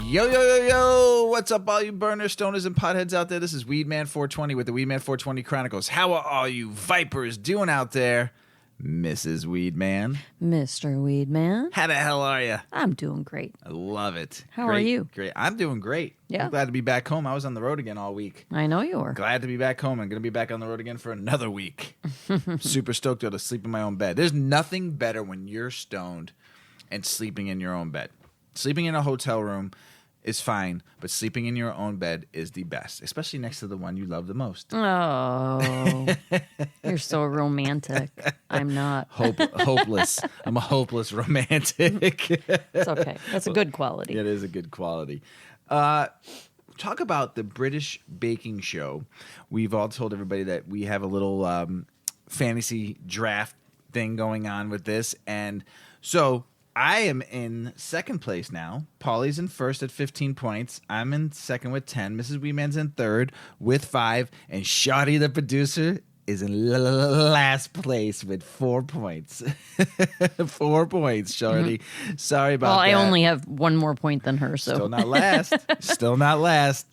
Yo, yo, yo, yo! What's up, all you burners, stoners, and potheads out there? This is Weedman 420 with the Weedman 420 Chronicles. How are all you vipers doing out there? Mrs Weedman. Mr. Weedman. How the hell are you? I'm doing great. I love it. How are you? Great. I'm doing great. Yeah. I'm glad to be back home. I was on the road again all week. I know you were. Glad to be back home. I'm going to be back on the road again for another week. Super stoked to sleep in my own bed. There's nothing better when you're stoned and sleeping in your own bed. Sleeping in a hotel room is fine, but sleeping in your own bed is the best, especially next to the one you love the most. Oh, you're so romantic. I'm not. Hopeless. I'm a hopeless romantic. It's okay. That's a good quality. It is a good quality. Talk about the British baking show. We've all told everybody that we have a little fantasy draft thing going on with this, and so I am in second place now. Paulie's in first at 15 points. I'm in second with 10. Mrs. Weedman's in third with 5. And Shoddy, the producer, is in last place with 4 points. 4 points, Shoddy. Mm-hmm. Sorry about that. Well, I only have one more point than her, so. Still not last. Still not last.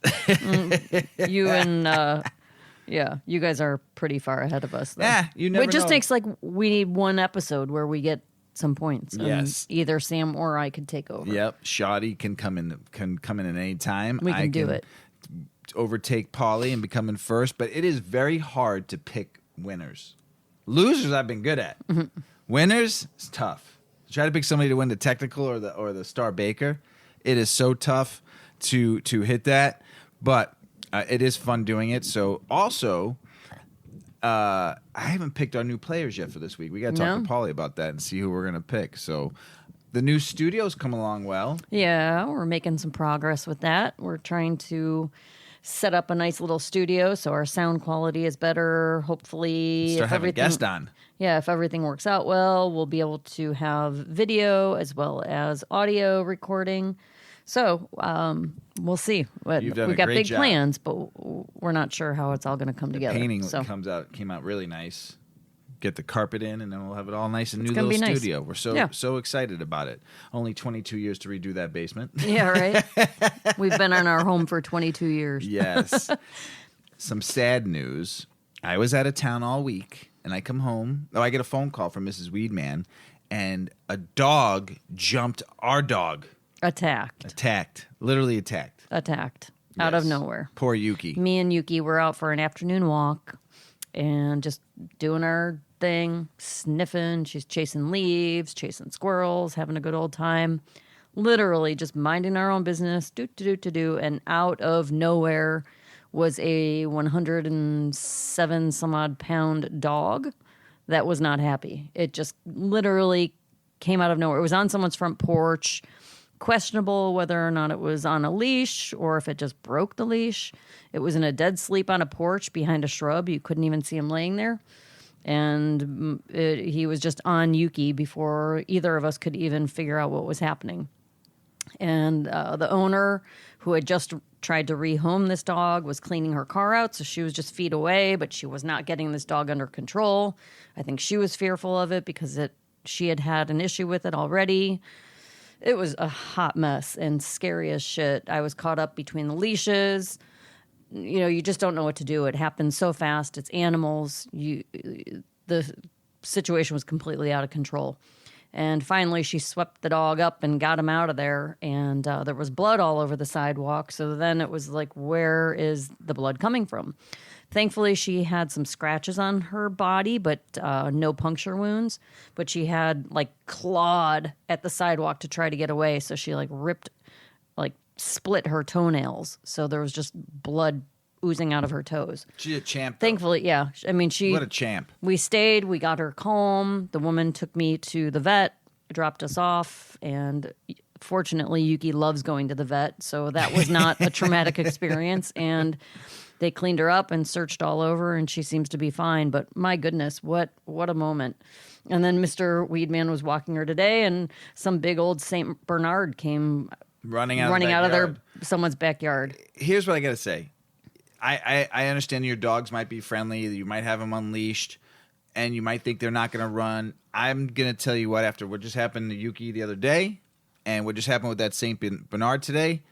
You and... yeah, you guys are pretty far ahead of us, though. Yeah, you never know. It just takes, we need one episode where we get some points. Yes. Either Sam or I could take over. Yep. Shoddy can come in at any time. We can do it. Overtake Paulie and become in first, but it is very hard to pick winners. Losers I've been good at. Mm-hmm. Winners, it's tough. Try to pick somebody to win the technical or the Star Baker. It is so tough to hit that, but it is fun doing it. So also, I haven't picked our new players yet for this week. We got to talk to Paulie about that and see who we're going to pick. So the new studio's come along well. Yeah, we're making some progress with that. We're trying to set up a nice little studio so our sound quality is better. Hopefully, start having a guest on. Yeah, if everything works out well, we'll be able to have video as well as audio recording. So we'll see. We've got big plans, but we're not sure how it's all going to come together. Painting came out really nice. Get the carpet in, and then we'll have it all nice and new little studio. Nice. We're so excited about it. Only 22 years to redo that basement. Yeah, right. We've been in our home for 22 years. Yes. Some sad news. I was out of town all week, and I come home. I get a phone call from Mrs. Weedman, and a dog jumped our dog. Attacked. Literally attacked. Out of nowhere. Poor Yuki. Me and Yuki were out for an afternoon walk and just doing our thing, sniffing. She's chasing leaves, chasing squirrels, having a good old time. Literally just minding our own business, and out of nowhere was a 107 some odd pound dog that was not happy. It just literally came out of nowhere. It was on someone's front porch. Questionable whether or not it was on a leash or if it just broke the leash. It was in a dead sleep on a porch behind a shrub. You couldn't even see him laying there. And he was just on Yuki before either of us could even figure out what was happening. And the owner, who had just tried to rehome this dog, was cleaning her car out, so she was just feet away, but she was not getting this dog under control. I think she was fearful of it because she had had an issue with it already. It was a hot mess and scary as shit. I was caught up between the leashes. You just don't know what to do. It happens so fast. It's animals. The situation was completely out of control. And finally, she swept the dog up and got him out of there. And there was blood all over the sidewalk. So then it was like, where is the blood coming from? Thankfully, she had some scratches on her body, but no puncture wounds. But she had clawed at the sidewalk to try to get away. So she split her toenails. So there was just blood oozing out of her toes. She's a champ, though. Thankfully, yeah. I mean, what a champ. We stayed. We got her calm. The woman took me to the vet, dropped us off, and fortunately, Yuki loves going to the vet. So that was not a traumatic experience. And they cleaned her up and searched all over, and she seems to be fine. But my goodness, what a moment. And then Mr. Weedman was walking her today, and some big old St. Bernard came running out of someone's backyard. Here's what I got to say. I understand your dogs might be friendly. You might have them unleashed, and you might think they're not going to run. I'm going to tell you what, after what just happened to Yuki the other day and what just happened with that St. Bernard today,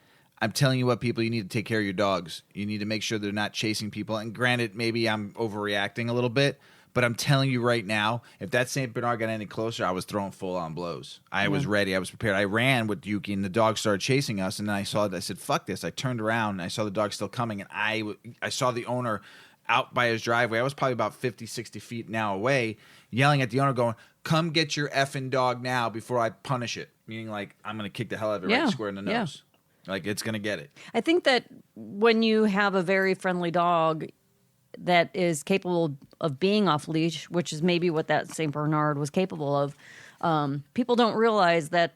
I'm telling you what, people, you need to take care of your dogs. You need to make sure they're not chasing people. And granted, maybe I'm overreacting a little bit, but I'm telling you right now, if that St. Bernard got any closer, I was throwing full-on blows. I was ready. I was prepared. I ran with Yuki, and the dog started chasing us. And then I saw it. I said, fuck this. I turned around, and I saw the dog still coming. And I saw the owner out by his driveway. I was probably about 50, 60 feet now away, yelling at the owner, going, come get your effing dog now before I punish it. Meaning, like, I'm going to kick the hell out of it right square in the nose. Like, it's going to get it. I think that when you have a very friendly dog that is capable of being off leash, which is maybe what that St. Bernard was capable of, people don't realize that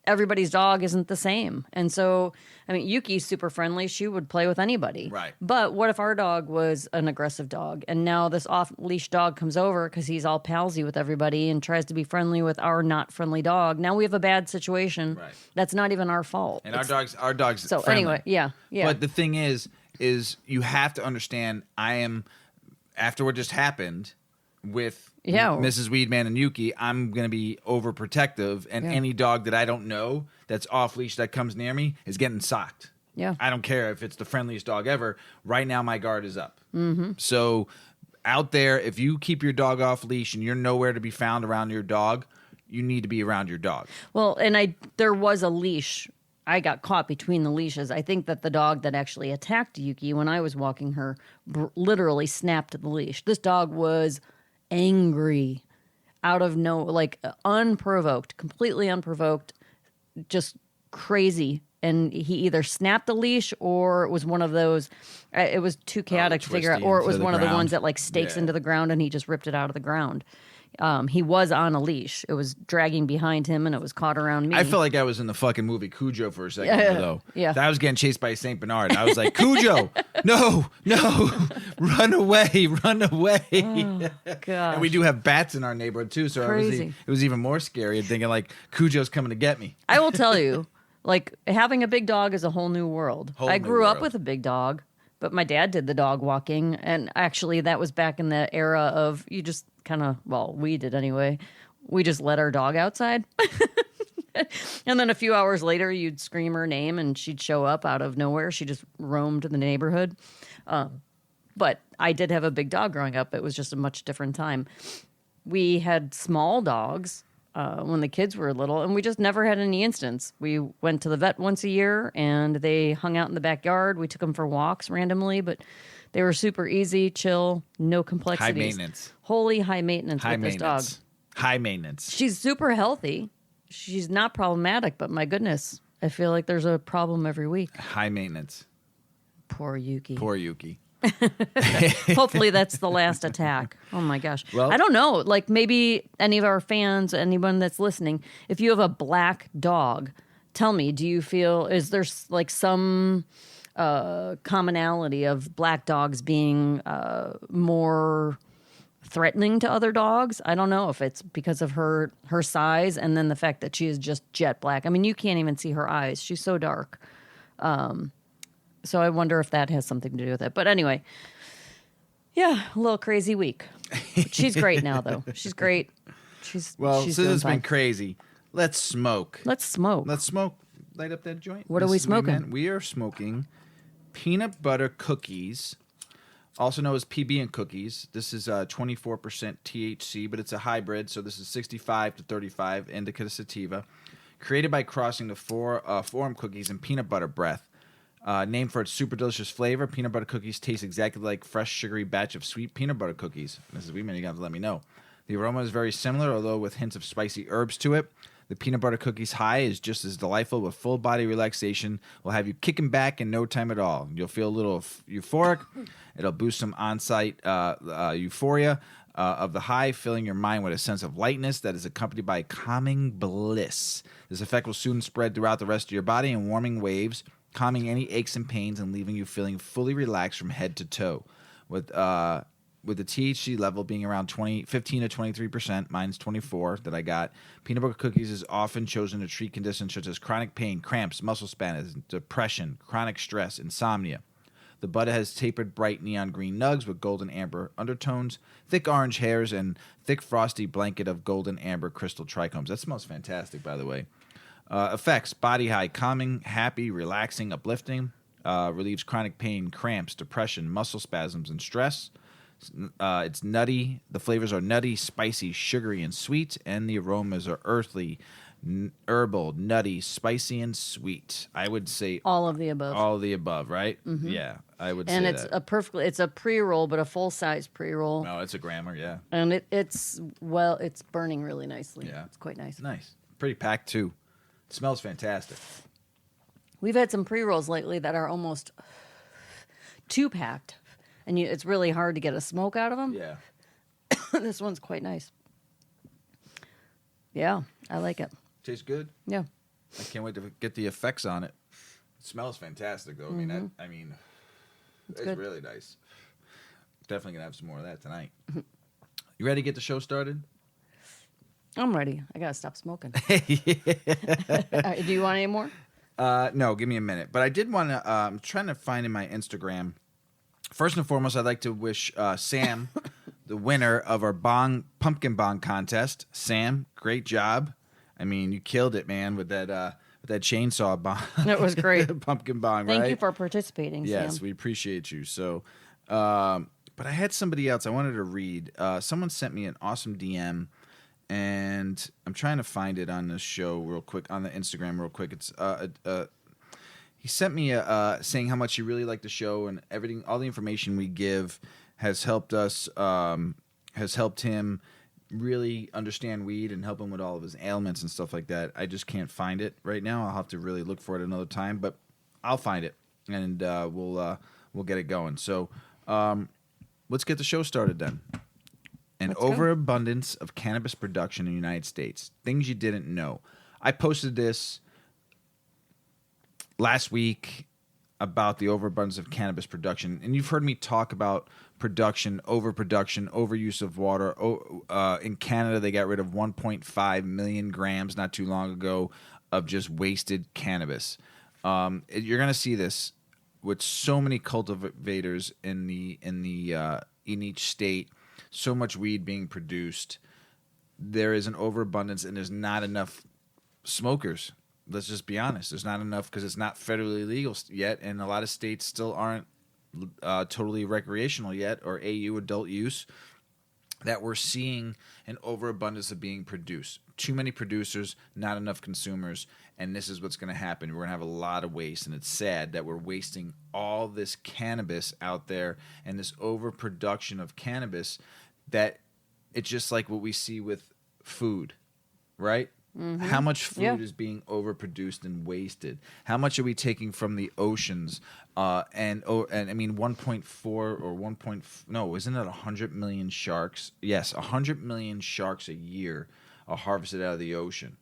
everybody's dog isn't the same. And so, I mean, Yuki's super friendly. She would play with anybody. Right. But what if our dog was an aggressive dog? And now this off-leash dog comes over because he's all palsy with everybody and tries to be friendly with our not friendly dog. Now we have a bad situation. Right. That's not even our fault. And our dog's so friendly. Anyway, yeah. But the thing is you have to understand, after what just happened with Mrs. Weedman and Yuki, I'm going to be overprotective, and any dog that I don't know that's off leash that comes near me is getting socked. Yeah. I don't care if it's the friendliest dog ever. Right now, my guard is up. Mm-hmm. So out there, if you keep your dog off leash and you're nowhere to be found around your dog, you need to be around your dog. Well, and there was a leash. I got caught between the leashes. I think that the dog that actually attacked Yuki when I was walking her literally snapped the leash. This dog was angry unprovoked, completely unprovoked, just crazy. And he either snapped the leash or it was one of those, it was too chaotic to figure out, or it was one of the ones that like stakes into the ground and he just ripped it out of the ground. He was on a leash. It was dragging behind him, and it was caught around me. I felt like I was in the fucking movie Cujo for a second, though. Yeah. I was getting chased by a St. Bernard. I was like, Cujo, no, run away. Oh, gosh. And we do have bats in our neighborhood, too, so it was even more scary and thinking, like, Cujo's coming to get me. I will tell you, like, having a big dog is a whole new world. I grew up with a big dog, but my dad did the dog walking, and actually that was back in the era of you just kind of, well, we did anyway. We just let our dog outside. And then a few hours later, you'd scream her name and she'd show up out of nowhere. She just roamed the neighborhood. But I did have a big dog growing up. It was just a much different time. We had small dogs when the kids were little, and we just never had any instance. We went to the vet once a year, and they hung out in the backyard. We took them for walks randomly, but they were super easy, chill, no complexities. High maintenance. Holy high maintenance with this dog. High maintenance. She's super healthy. She's not problematic, but my goodness, I feel like there's a problem every week. High maintenance. Poor Yuki. Hopefully that's the last attack. Oh my gosh. Well, I don't know. Like maybe any of our fans, anyone that's listening, if you have a black dog, tell me, do you feel, is there like some commonality of black dogs being more threatening to other dogs? I don't know if it's because of her size and then the fact that she is just jet black. I mean, you can't even see her eyes. She's so dark. So I wonder if that has something to do with it. But anyway, yeah, a little crazy week. But she's great now, though. She's great. She's since it's been crazy, let's smoke. Let's smoke. Light up that joint. What are we smoking? Weedman. We are smoking peanut butter cookies, also known as PB and cookies. This is 24% THC, but it's a hybrid, so this is 65 to 35 indica sativa. Created by crossing the forum cookies and peanut butter breath. Named for its super delicious flavor, peanut butter cookies taste exactly like fresh sugary batch of sweet peanut butter cookies. Mrs. Weedman, you got to let me know. The aroma is very similar, although with hints of spicy herbs to it. The peanut butter cookies high is just as delightful, with full body relaxation will have you kicking back in no time at all. You'll feel a little euphoric. It'll boost some on-site euphoria of the high, filling your mind with a sense of lightness that is accompanied by calming bliss. This effect will soon spread throughout the rest of your body in warming waves, calming any aches and pains and leaving you feeling fully relaxed from head to toe. With the THC level being around 15 to 23%, mine's 24 that I got. Peanut butter cookies is often chosen to treat conditions such as chronic pain, cramps, muscle spasms, depression, chronic stress, insomnia. The butter has tapered bright neon green nugs with golden amber undertones, thick orange hairs, and thick frosty blanket of golden amber crystal trichomes. That smells fantastic, by the way. Effects: body high, calming, happy, relaxing, uplifting. Relieves chronic pain, cramps, depression, muscle spasms, and stress. It's nutty. The flavors are nutty, spicy, sugary, and sweet, and the aromas are earthly, herbal, nutty, spicy, and sweet. I would say All of the above. all of the above, right? Yeah, I would And say it's that. it's a pre-roll, but a full-size pre-roll. Oh, it's a grammar, yeah. And it's burning really nicely. Yeah. It's quite nice. Nice. Pretty packed, too. It smells fantastic. We've had some pre-rolls lately that are almost too packed. And it's really hard to get a smoke out of them. Yeah. This one's quite nice. Yeah, I like it. Tastes good. Yeah. I can't wait to get the effects on it. It smells fantastic, though. I mean, it's good. really nice. Definitely gonna have some more of that tonight. You ready to get the show started? I'm ready. I gotta stop smoking. Do you want any more? No, give me a minute. But I did want to. I'm trying to find in my Instagram. First and foremost, I'd like to wish Sam, the winner of our pumpkin bong contest. Sam, great job. I mean, you killed it, man, with that chainsaw bong. It was great. Pumpkin bong, Thank right? you for participating, Yes, Sam. we appreciate you. So, but I had somebody else I wanted to read. Someone sent me an awesome DM, and I'm trying to find it on the show real quick, on the Instagram real quick. It's he sent me saying how much he really liked the show and everything. All the information we give has helped us, has helped him really understand weed and help him with all of his ailments and stuff like that. I just can't find it right now. I'll have to really look for it another time, but I'll find it and we'll get it going. So let's get the show started then. An overabundance of cannabis production in the United States. Things you didn't know. I posted this last week about the overabundance of cannabis production, and you've heard me talk about production, overproduction, overuse of water. In Canada, they got rid of 1.5 million grams not too long ago of just wasted cannabis. You're going to see this with so many cultivators in each state. So much weed being produced. There is an overabundance, and there's not enough smokers. Let's just be honest. There's not enough because it's not federally legal yet, and a lot of states still aren't totally recreational yet, or AU, adult use, that we're seeing an overabundance of being produced. Too many producers, not enough consumers, and this is what's going to happen. We're going to have a lot of waste, and it's sad that we're wasting all this cannabis out there and this overproduction of cannabis that it's just like what we see with food, right? Mm-hmm. How much food is being overproduced and wasted? How much are we taking from the oceans? And I mean 1.4 or 1. No, isn't it 100 million sharks? Yes, 100 million sharks a year are harvested out of the ocean.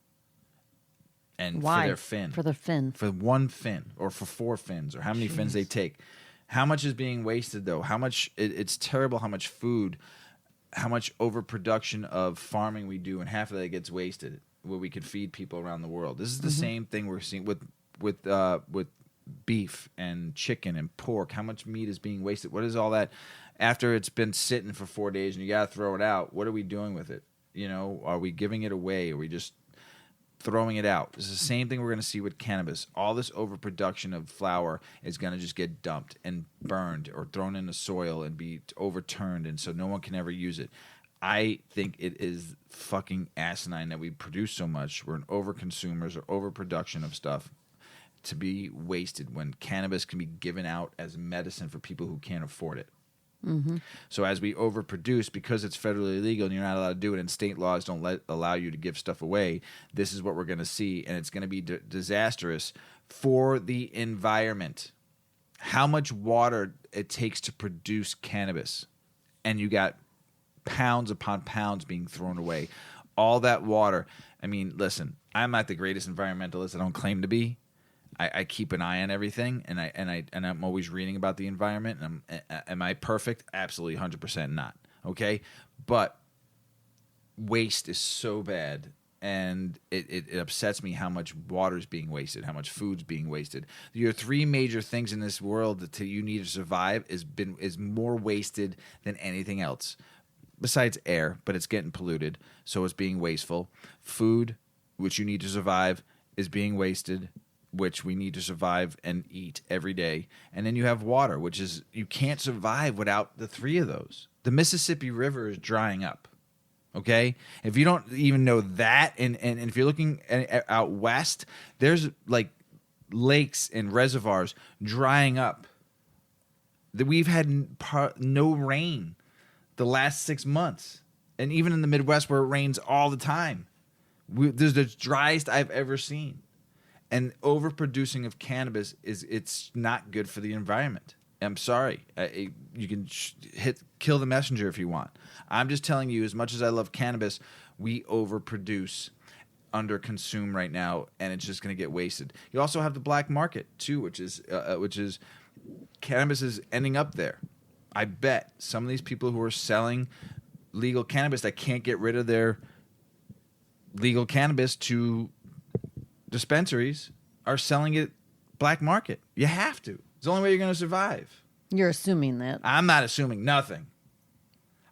And why? For their fin. For their fin. For one fin or for 4 fins or how many fins they take. How much is being wasted though? How much it's terrible how much food, how much overproduction of farming we do, and half of that gets wasted where we could feed people around the world. This is the same thing we're seeing with beef and chicken and pork. How much meat is being wasted? What is all that after it's been sitting for 4 days and you got to throw it out? What are we doing with it? You know, are we giving it away? Are we just throwing it out? It's the same thing we're going to see with cannabis. All this overproduction of flower is going to just get dumped and burned or thrown in the soil and be overturned, and so no one can ever use it. I think it is fucking asinine that we produce so much. We're an overconsumers or overproduction of stuff to be wasted when cannabis can be given out as medicine for people who can't afford it. Mm-hmm. So as we overproduce, because it's federally illegal and you're not allowed to do it, and state laws don't allow you to give stuff away, this is what we're going to see, and it's going to be disastrous for the environment. How much water it takes to produce cannabis, and you got pounds upon pounds being thrown away. All that water. I mean, listen, I'm not the greatest environmentalist. I don't claim to be. I keep an eye on everything, and I'm always reading about the environment. And am I perfect? Absolutely, 100% not. Okay, but waste is so bad, and it upsets me how much water is being wasted, how much food's being wasted. Your 3 major things in this world that you need to survive is more wasted than anything else. Besides air, but it's getting polluted, so it's being wasteful. Food, which you need to survive, is being wasted, which we need to survive and eat every day. And then you have water, which is you can't survive without the three of those. The Mississippi River is drying up. Okay? If you don't even know that, and if you're looking out west, there's like lakes and reservoirs drying up. That we've had no rain the last 6 months. And even in the Midwest where it rains all the time. There's the driest I've ever seen. And overproducing of cannabis it's not good for the environment. I'm sorry. You can kill the messenger if you want. I'm just telling you, as much as I love cannabis, we overproduce, underconsume right now, and it's just going to get wasted. You also have the black market too, which is cannabis is ending up there. I bet some of these people who are selling legal cannabis that can't get rid of their legal cannabis to dispensaries are selling it black market. You have to. It's the only way you're going to survive. You're assuming that. I'm not assuming nothing.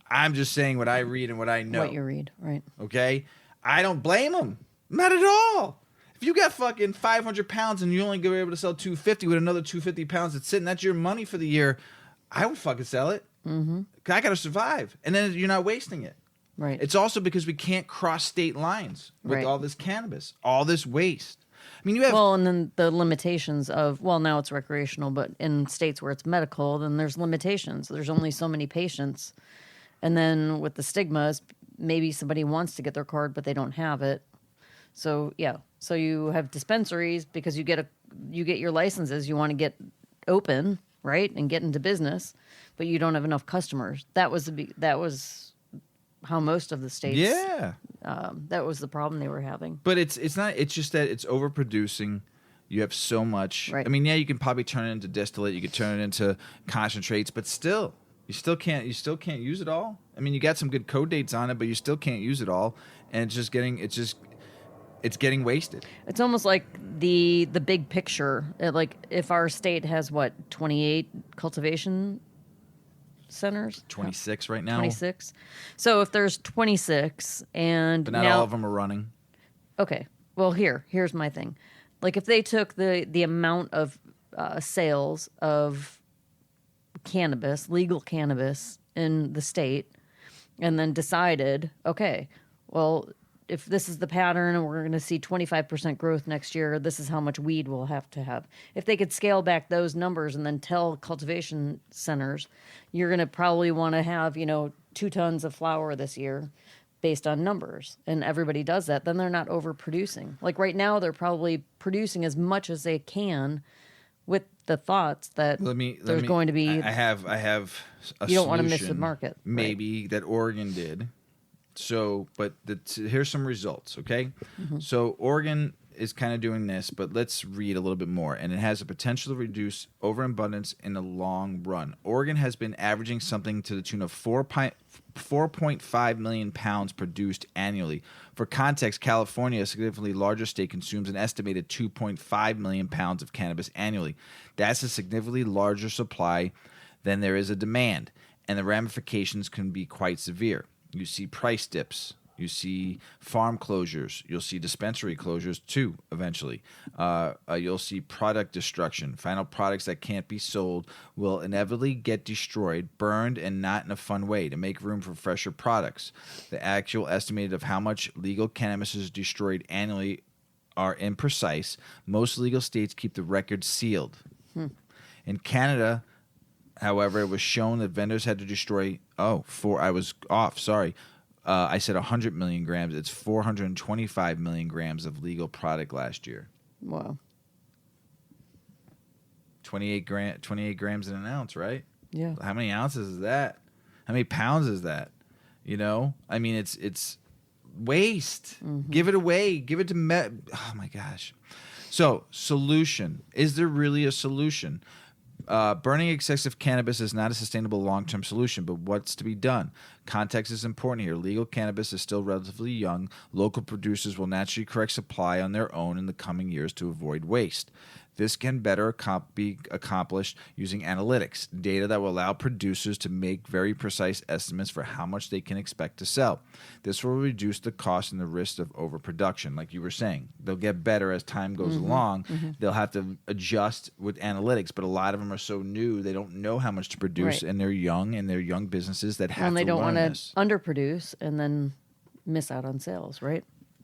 I'm just saying what I read and what I know. What you read, right. Okay? I don't blame them. Not at all. If you got fucking 500 pounds and you only go able to sell 250 with another 250 pounds that's sitting, that's your money for the year, I would fucking sell it. Mm-hmm. 'Cause I got to survive. And then you're not wasting it. Right. It's also because we can't cross state lines with all this cannabis, all this waste. I mean, you have... Well, and then the limitations of, well, now it's recreational, but in states where it's medical, then there's limitations. There's only so many patients. And then with the stigmas, maybe somebody wants to get their card, but they don't have it. So, yeah. So you have dispensaries because you get your licenses. You want to get open, right, and get into business, but you don't have enough customers. That was how most of the states. Yeah. That was the problem they were having. But it's not. It's just that it's overproducing. You have so much. Right. I mean, yeah, you can probably turn it into distillate. You could turn it into concentrates, but still, you still can't use it all. I mean, you got some good code dates on it, but you still can't use it all, and it's getting wasted. It's almost like the big picture. Like if our state has 28 cultivation centers? 26 right now. 26. So if there's 26 and but not all of them are running. Okay. Well, here's my thing. Like if they took the amount of sales of cannabis, legal cannabis in the state, and then decided, okay, well, if this is the pattern and we're going to see 25% growth next year, this is how much weed we'll have to have. If they could scale back those numbers and then tell cultivation centers, you're going to probably want to have, 2 tons of flower this year based on numbers. And everybody does that. Then they're not overproducing. Like right now, they're probably producing as much as they can with the thoughts that there's going to be... I have a you don't want to miss the solution, market. maybe, right, that Oregon did. So, but here's some results, okay? Mm-hmm. So Oregon is kind of doing this, but let's read a little bit more. And it has a potential to reduce overabundance in the long run. Oregon has been averaging something to the tune of 4.5 million pounds produced annually. For context, California, a significantly larger state, consumes an estimated 2.5 million pounds of cannabis annually. That's a significantly larger supply than there is a demand, and the ramifications can be quite severe. You see price dips. You see farm closures. You'll see dispensary closures too, eventually. You'll see product destruction. Final products that can't be sold will inevitably get destroyed, burned, and not in a fun way to make room for fresher products. The actual estimate of how much legal cannabis is destroyed annually are imprecise. Most legal states keep the record sealed. In Canada, however, it was shown that vendors had to destroy... I was off, sorry. I said 100 million grams. It's 425 million grams of legal product last year. Wow. 28 grams in an ounce, right? Yeah. How many ounces is that? How many pounds is that? I mean, it's waste. Mm-hmm. Give it away. Give it to oh, my gosh. So, solution. Is there really a solution? Burning excessive cannabis is not a sustainable long-term solution, but what's to be done? Context is important here. Legal cannabis is still relatively young. Local producers will naturally correct supply on their own in the coming years to avoid waste. This can better be accomplished using analytics, data that will allow producers to make very precise estimates for how much they can expect to sell. This will reduce the cost and the risk of overproduction. Like you were saying, they'll get better as time goes along. They'll have to adjust with analytics, but a lot of them are so new, they don't know how much to produce, and they're young businesses that have to learn this. And they don't want to underproduce and then miss out on sales, right?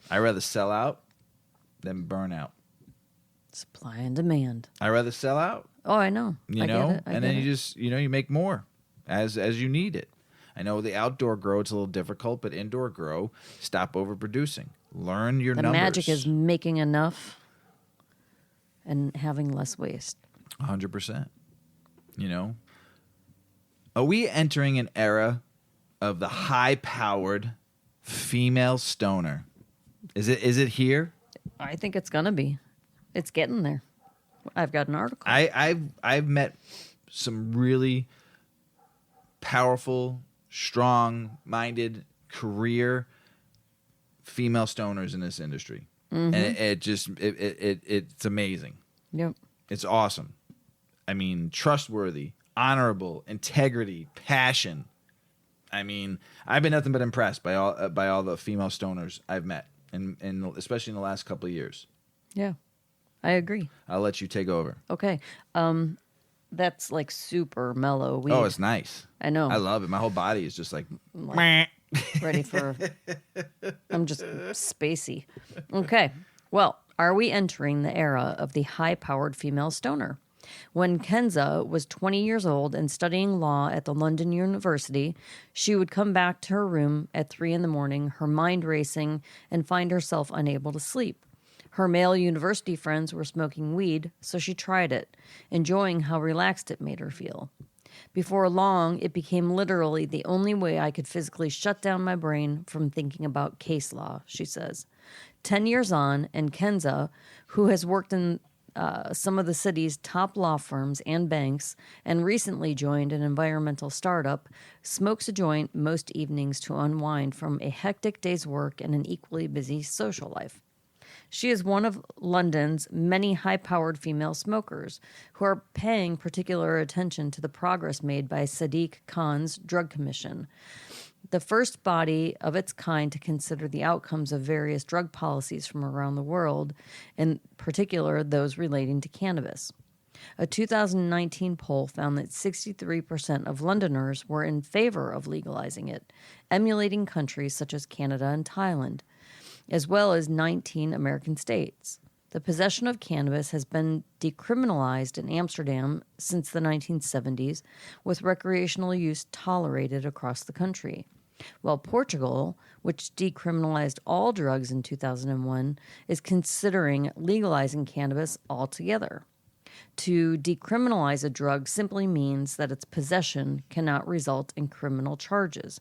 I'd rather sell out than burn out. Supply and demand. I'd rather sell out. Oh, I know. You know, and then you just, you make more as you need it. I know the outdoor grow, it's a little difficult, but indoor grow, stop overproducing. Learn your numbers. The magic is making enough and having less waste. 100%. Are we entering an era of the high-powered female stoner? Is it here? I think it's going to be. It's getting there. I've got an article. I've met some really powerful, strong-minded, career female stoners in this industry, and it's amazing. Yep, it's awesome. I mean, trustworthy, honorable, integrity, passion. I mean, I've been nothing but impressed by all the female stoners I've met, and especially in the last couple of years. Yeah. I agree. I'll let you take over. Okay. That's like super mellow weed. Oh, it's nice. I know. I love it. My whole body is just like ready for... I'm just spacey. Okay. Well, are we entering the era of the high-powered female stoner? When Kenza was 20 years old and studying law at the London University, she would come back to her room at 3 a.m, her mind racing, and find herself unable to sleep. Her male university friends were smoking weed, so she tried it, enjoying how relaxed it made her feel. Before long, it became literally the only way I could physically shut down my brain from thinking about case law, she says. 10 years on, and Kenza, who has worked in some of the city's top law firms and banks and recently joined an environmental startup, smokes a joint most evenings to unwind from a hectic day's work and an equally busy social life. She is one of London's many high-powered female smokers who are paying particular attention to the progress made by Sadiq Khan's Drug Commission, the first body of its kind to consider the outcomes of various drug policies from around the world, in particular those relating to cannabis. A 2019 poll found that 63% of Londoners were in favor of legalizing it, emulating countries such as Canada and Thailand, as well as 19 American states. The possession of cannabis has been decriminalized in Amsterdam since the 1970s, with recreational use tolerated across the country. While Portugal, which decriminalized all drugs in 2001, is considering legalizing cannabis altogether. To decriminalize a drug simply means that its possession cannot result in criminal charges.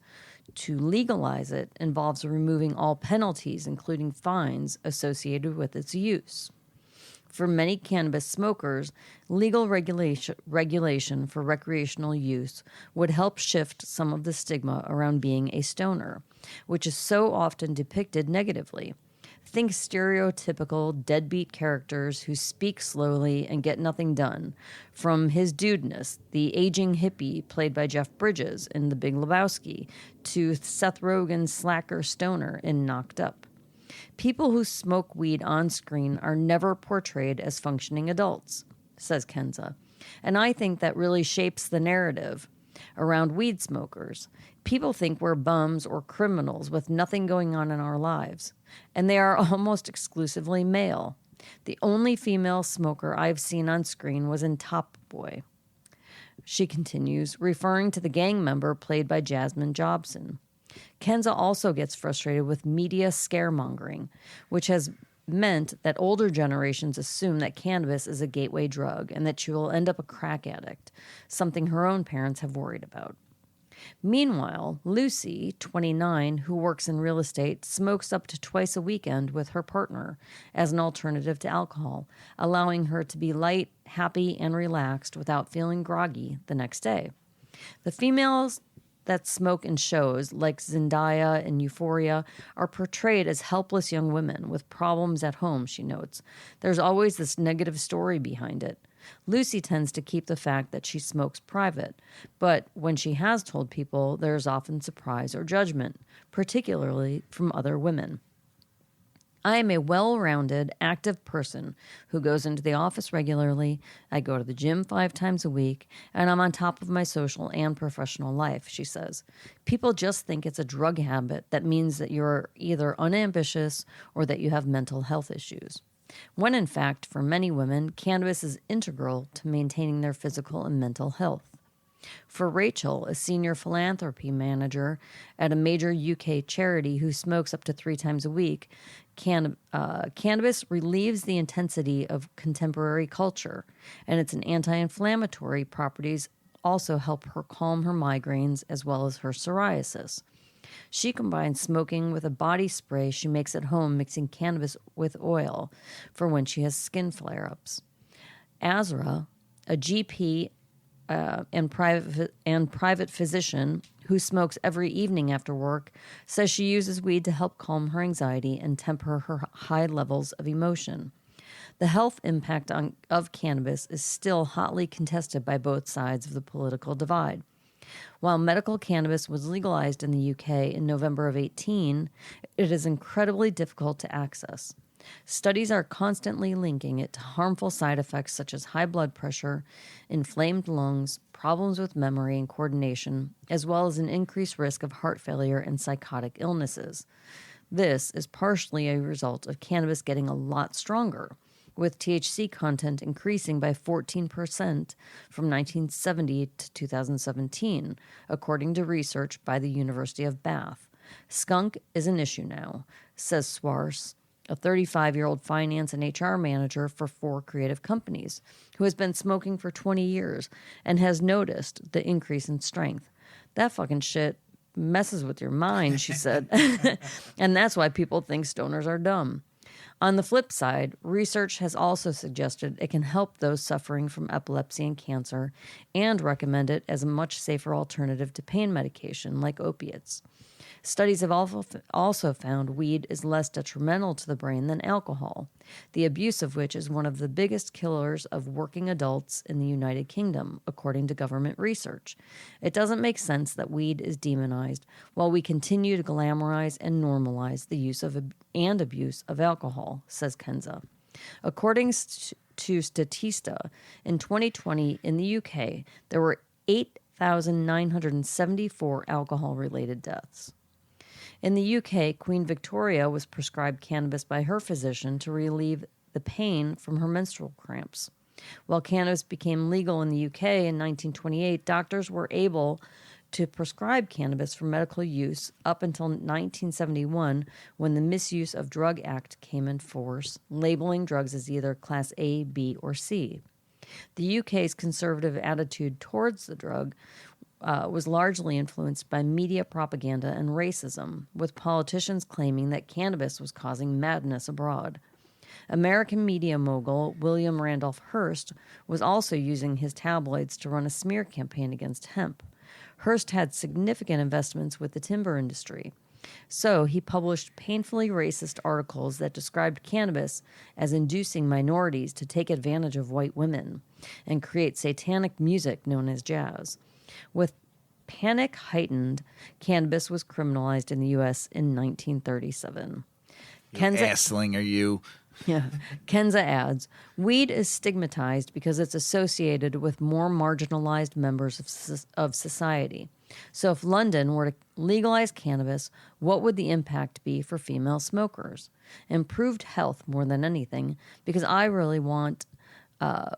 To legalize it involves removing all penalties, including fines, associated with its use. For many cannabis smokers, legal regulation for recreational use would help shift some of the stigma around being a stoner, which is so often depicted negatively. Think stereotypical deadbeat characters who speak slowly and get nothing done, from his dudeness, the aging hippie played by Jeff Bridges in The Big Lebowski, to Seth Rogen's slacker stoner in Knocked Up. People who smoke weed on screen are never portrayed as functioning adults, says Kenza. And I think that really shapes the narrative around weed smokers. People think we're bums or criminals with nothing going on in our lives, and they are almost exclusively male. The only female smoker I've seen on screen was in Top Boy. She continues, referring to the gang member played by Jasmine Jobson. Kenza also gets frustrated with media scaremongering, which has meant that older generations assume that cannabis is a gateway drug and that she will end up a crack addict, something her own parents have worried about. Meanwhile, Lucy, 29, who works in real estate, smokes up to twice a weekend with her partner as an alternative to alcohol, allowing her to be light, happy, and relaxed without feeling groggy the next day. The females that smoke in shows like Zendaya and Euphoria are portrayed as helpless young women with problems at home, she notes. There's always this negative story behind it. Lucy tends to keep the fact that she smokes private, but when she has told people, there's often surprise or judgment, particularly from other women. I am a well-rounded, active person who goes into the office regularly. I go to the gym 5 times a week, and I'm on top of my social and professional life, she says. People just think it's a drug habit that means that you're either unambitious or that you have mental health issues. When in fact, for many women, cannabis is integral to maintaining their physical and mental health. For Rachel, a senior philanthropy manager at a major UK charity who smokes up to 3 times a week, cannabis relieves the intensity of contemporary culture, and its anti-inflammatory properties also help her calm her migraines as well as her psoriasis. She combines smoking with a body spray she makes at home, mixing cannabis with oil for when she has skin flare-ups. Azra, a GP and private physician who smokes every evening after work, says she uses weed to help calm her anxiety and temper her high levels of emotion. The health impact of cannabis is still hotly contested by both sides of the political divide. While medical cannabis was legalized in the UK in November of 2018, it is incredibly difficult to access. Studies are constantly linking it to harmful side effects such as high blood pressure, inflamed lungs, problems with memory and coordination, as well as an increased risk of heart failure and psychotic illnesses. This is partially a result of cannabis getting a lot stronger, with THC content increasing by 14% from 1970 to 2017, according to research by the University of Bath. Skunk is an issue now, says Swartz, a 35-year-old finance and HR manager for 4 creative companies, who has been smoking for 20 years and has noticed the increase in strength. That fucking shit messes with your mind, she said. And that's why people think stoners are dumb. On the flip side, research has also suggested it can help those suffering from epilepsy and cancer and recommend it as a much safer alternative to pain medication like opiates. Studies have also found weed is less detrimental to the brain than alcohol, the abuse of which is one of the biggest killers of working adults in the United Kingdom, according to government research. It doesn't make sense that weed is demonized while we continue to glamorize and normalize the use of and abuse of alcohol, says Kenza. According to Statista, in 2020 in the UK, there were 8,974 alcohol-related deaths. In the UK, Queen Victoria was prescribed cannabis by her physician to relieve the pain from her menstrual cramps. While cannabis became legal in the UK in 1928, doctors were able to prescribe cannabis for medical use up until 1971, when the Misuse of Drug Act came in force, labeling drugs as either Class A, B, or C. The UK's conservative attitude towards the drug was largely influenced by media propaganda and racism, with politicians claiming that cannabis was causing madness abroad. American media mogul William Randolph Hearst was also using his tabloids to run a smear campaign against hemp. Hearst had significant investments with the timber industry, so he published painfully racist articles that described cannabis as inducing minorities to take advantage of white women and create satanic music known as jazz. With panic heightened, cannabis was criminalized in the U.S. in 1937. Asslinger, you. Yeah. Kenza adds, weed is stigmatized because it's associated with more marginalized members of society. So if London were to legalize cannabis, what would the impact be for female smokers? Improved health more than anything, because I really want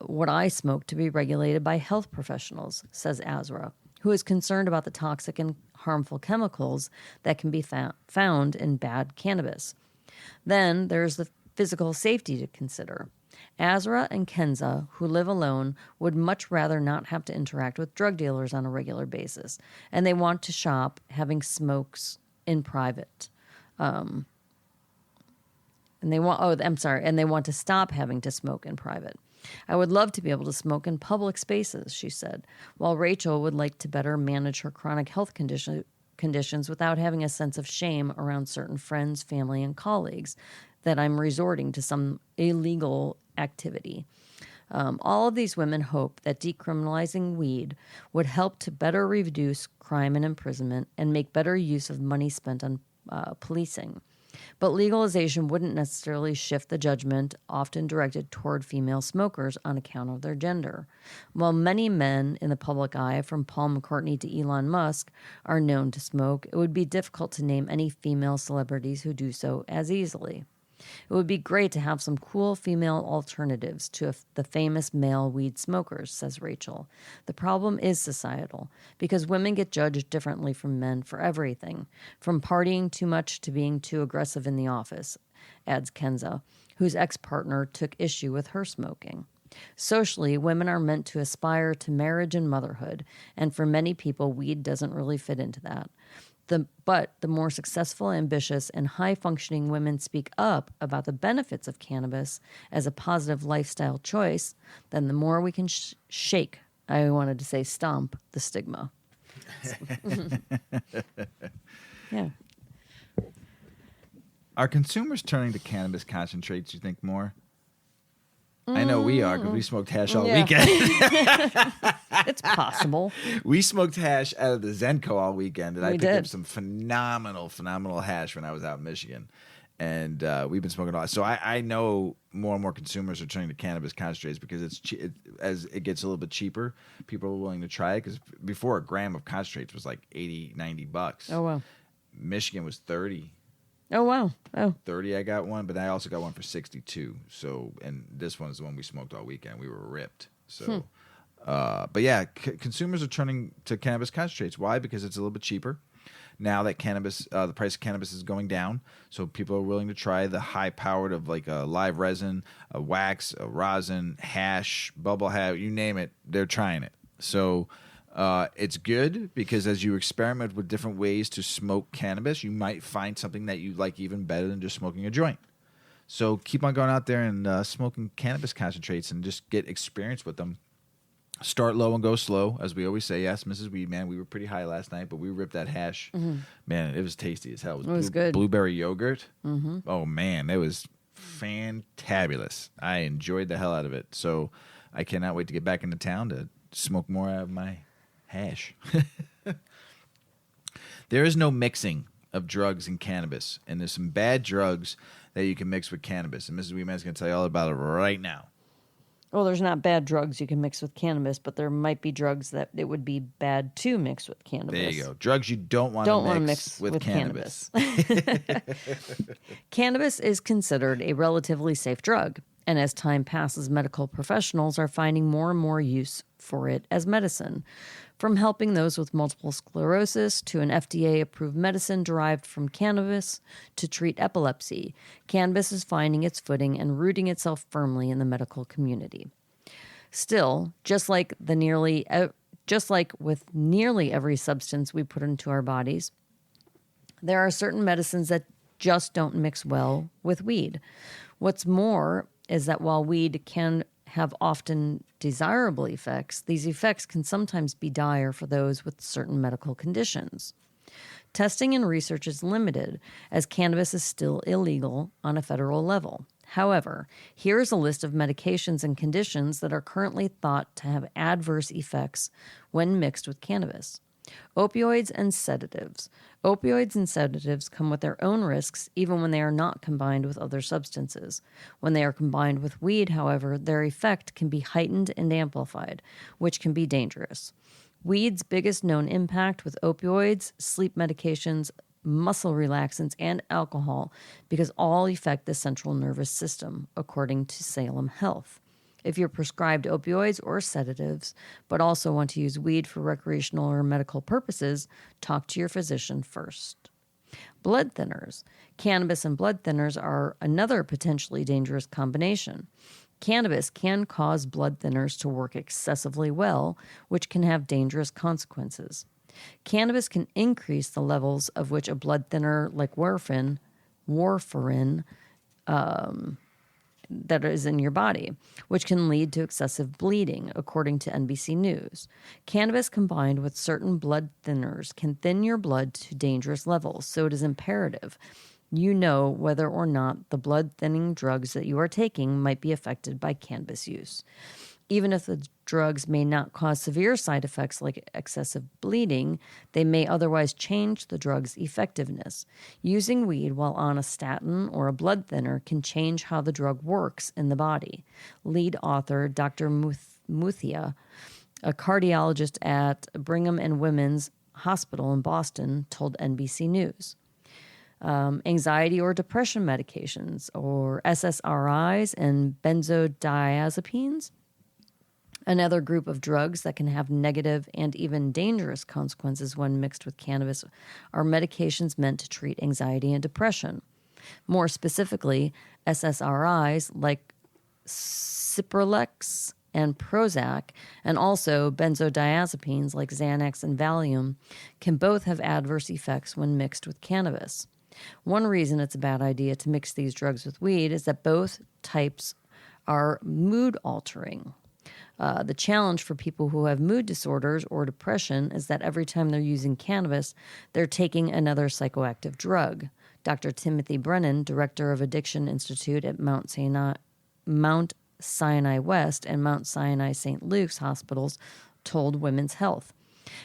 what I smoke to be regulated by health professionals, says Azra, who is concerned about the toxic and harmful chemicals that can be found in bad cannabis. Then there's the physical safety to consider. Azra and Kenza, who live alone, would much rather not have to interact with drug dealers on a regular basis, and they want to shop having smokes in private. And they want to stop having to smoke in private. I would love to be able to smoke in public spaces, she said, while Rachel would like to better manage her chronic health conditions without having a sense of shame around certain friends, family, and colleagues that I'm resorting to some illegal activity. All of these women hope that decriminalizing weed would help to better reduce crime and imprisonment and make better use of money spent on policing. But legalization wouldn't necessarily shift the judgment often directed toward female smokers on account of their gender. While many men in the public eye, from Paul McCartney to Elon Musk, are known to smoke, it would be difficult to name any female celebrities who do so as easily. It would be great to have some cool female alternatives to the famous male weed smokers, says Rachel. The problem is societal, because women get judged differently from men for everything, from partying too much to being too aggressive in the office, adds Kenza, whose ex-partner took issue with her smoking. Socially, women are meant to aspire to marriage and motherhood, and for many people, weed doesn't really fit into that. But the more successful, ambitious, and high-functioning women speak up about the benefits of cannabis as a positive lifestyle choice, then the more we can shake, I wanted to say stomp, the stigma. Yeah. Are consumers turning to cannabis concentrates, you think, more? I know we are, because we smoked hash all weekend. It's possible. We smoked hash out of the Zenko all weekend, and I picked up did. some phenomenal hash when I was out in Michigan. And we've been smoking a lot. So I know more and more consumers are turning to cannabis concentrates because as it gets a little bit cheaper, people are willing to try it. Because before, a gram of concentrates was like $80-$90. Oh, wow. Michigan was 30. Oh, wow. Oh. 30 I got one, but I also got one for 62. So, and this one is the one we smoked all weekend. We were ripped. So, but yeah, consumers are turning to cannabis concentrates. Why? Because it's a little bit cheaper. Now that cannabis, the price of cannabis is going down, so people are willing to try the high-powered of like a live resin, a wax, a rosin, hash, bubble hash, you name it, they're trying it. So it's good because as you experiment with different ways to smoke cannabis, you might find something that you like even better than just smoking a joint. So keep on going out there and smoking cannabis concentrates and just get experience with them. Start low and go slow, as we always say. Yes, Mrs. Weedman, we were pretty high last night, but we ripped that hash. Mm-hmm. Man, it was tasty as hell. It was good. Blueberry yogurt. Mm-hmm. Oh, man, it was fantabulous. I enjoyed the hell out of it. So I cannot wait to get back into town to smoke more out of my hash. There is no mixing of drugs and cannabis, and there's some bad drugs that you can mix with cannabis, and Mrs. Weedman is going to tell you all about it right now. Well, there's not bad drugs you can mix with cannabis, but there might be drugs that it would be bad to mix with cannabis. There you go. Drugs you don't want to mix with cannabis. Cannabis is considered a relatively safe drug, and as time passes, medical professionals are finding more and more use for it as medicine. From helping those with multiple sclerosis to an FDA-approved medicine derived from cannabis to treat epilepsy, cannabis is finding its footing and rooting itself firmly in the medical community. Still, just like with nearly every substance we put into our bodies, there are certain medicines that just don't mix well with weed. What's more is that while weed can have often desirable effects, these effects can sometimes be dire for those with certain medical conditions. Testing and research is limited, as cannabis is still illegal on a federal level. However, here is a list of medications and conditions that are currently thought to have adverse effects when mixed with cannabis. Opioids and sedatives. Opioids and sedatives come with their own risks even when they are not combined with other substances. When they are combined with weed, however, their effect can be heightened and amplified, which can be dangerous. Weed's biggest known impact with opioids, sleep medications, muscle relaxants, and alcohol because all affect the central nervous system, according to Salem Health. If you're prescribed opioids or sedatives, but also want to use weed for recreational or medical purposes, talk to your physician first. Blood thinners. Cannabis and blood thinners are another potentially dangerous combination. Cannabis can cause blood thinners to work excessively well, which can have dangerous consequences. Cannabis can increase the levels of which a blood thinner like warfarin that is in your body, which can lead to excessive bleeding, according to NBC News. Cannabis combined with certain blood thinners can thin your blood to dangerous levels, so it is imperative you know whether or not the blood thinning drugs that you are taking might be affected by cannabis use. Even if the drugs may not cause severe side effects like excessive bleeding, they may otherwise change the drug's effectiveness. Using weed while on a statin or a blood thinner can change how the drug works in the body. Lead author Dr. Muthia, a cardiologist at Brigham and Women's Hospital in Boston, told NBC News. Anxiety or depression medications, or SSRIs and benzodiazepines. Another group of drugs that can have negative and even dangerous consequences when mixed with cannabis are medications meant to treat anxiety and depression. More specifically, SSRIs like Cipralex and Prozac, and also benzodiazepines like Xanax and Valium, can both have adverse effects when mixed with cannabis. One reason it's a bad idea to mix these drugs with weed is that both types are mood altering. The challenge for people who have mood disorders or depression is that every time they're using cannabis, they're taking another psychoactive drug. Dr. Timothy Brennan, director of Addiction Institute at Mount Sinai West and Mount Sinai St. Luke's hospitals, told Women's Health.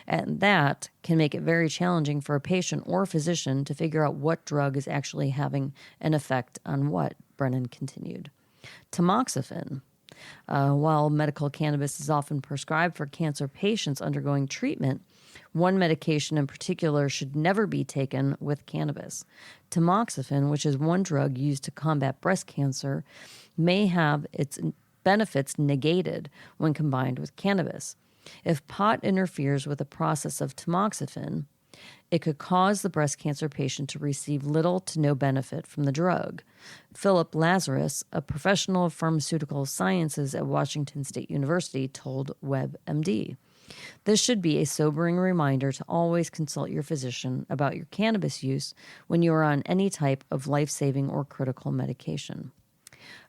And that can make it very challenging for a patient or physician to figure out what drug is actually having an effect on what, Brennan continued. Tamoxifen. While medical cannabis is often prescribed for cancer patients undergoing treatment, one medication in particular should never be taken with cannabis. Tamoxifen, which is one drug used to combat breast cancer, may have its benefits negated when combined with cannabis. If pot interferes with the process of tamoxifen, it could cause the breast cancer patient to receive little to no benefit from the drug. Philip Lazarus, a professional of pharmaceutical sciences at Washington State University, told WebMD. This should be a sobering reminder to always consult your physician about your cannabis use when you are on any type of life-saving or critical medication.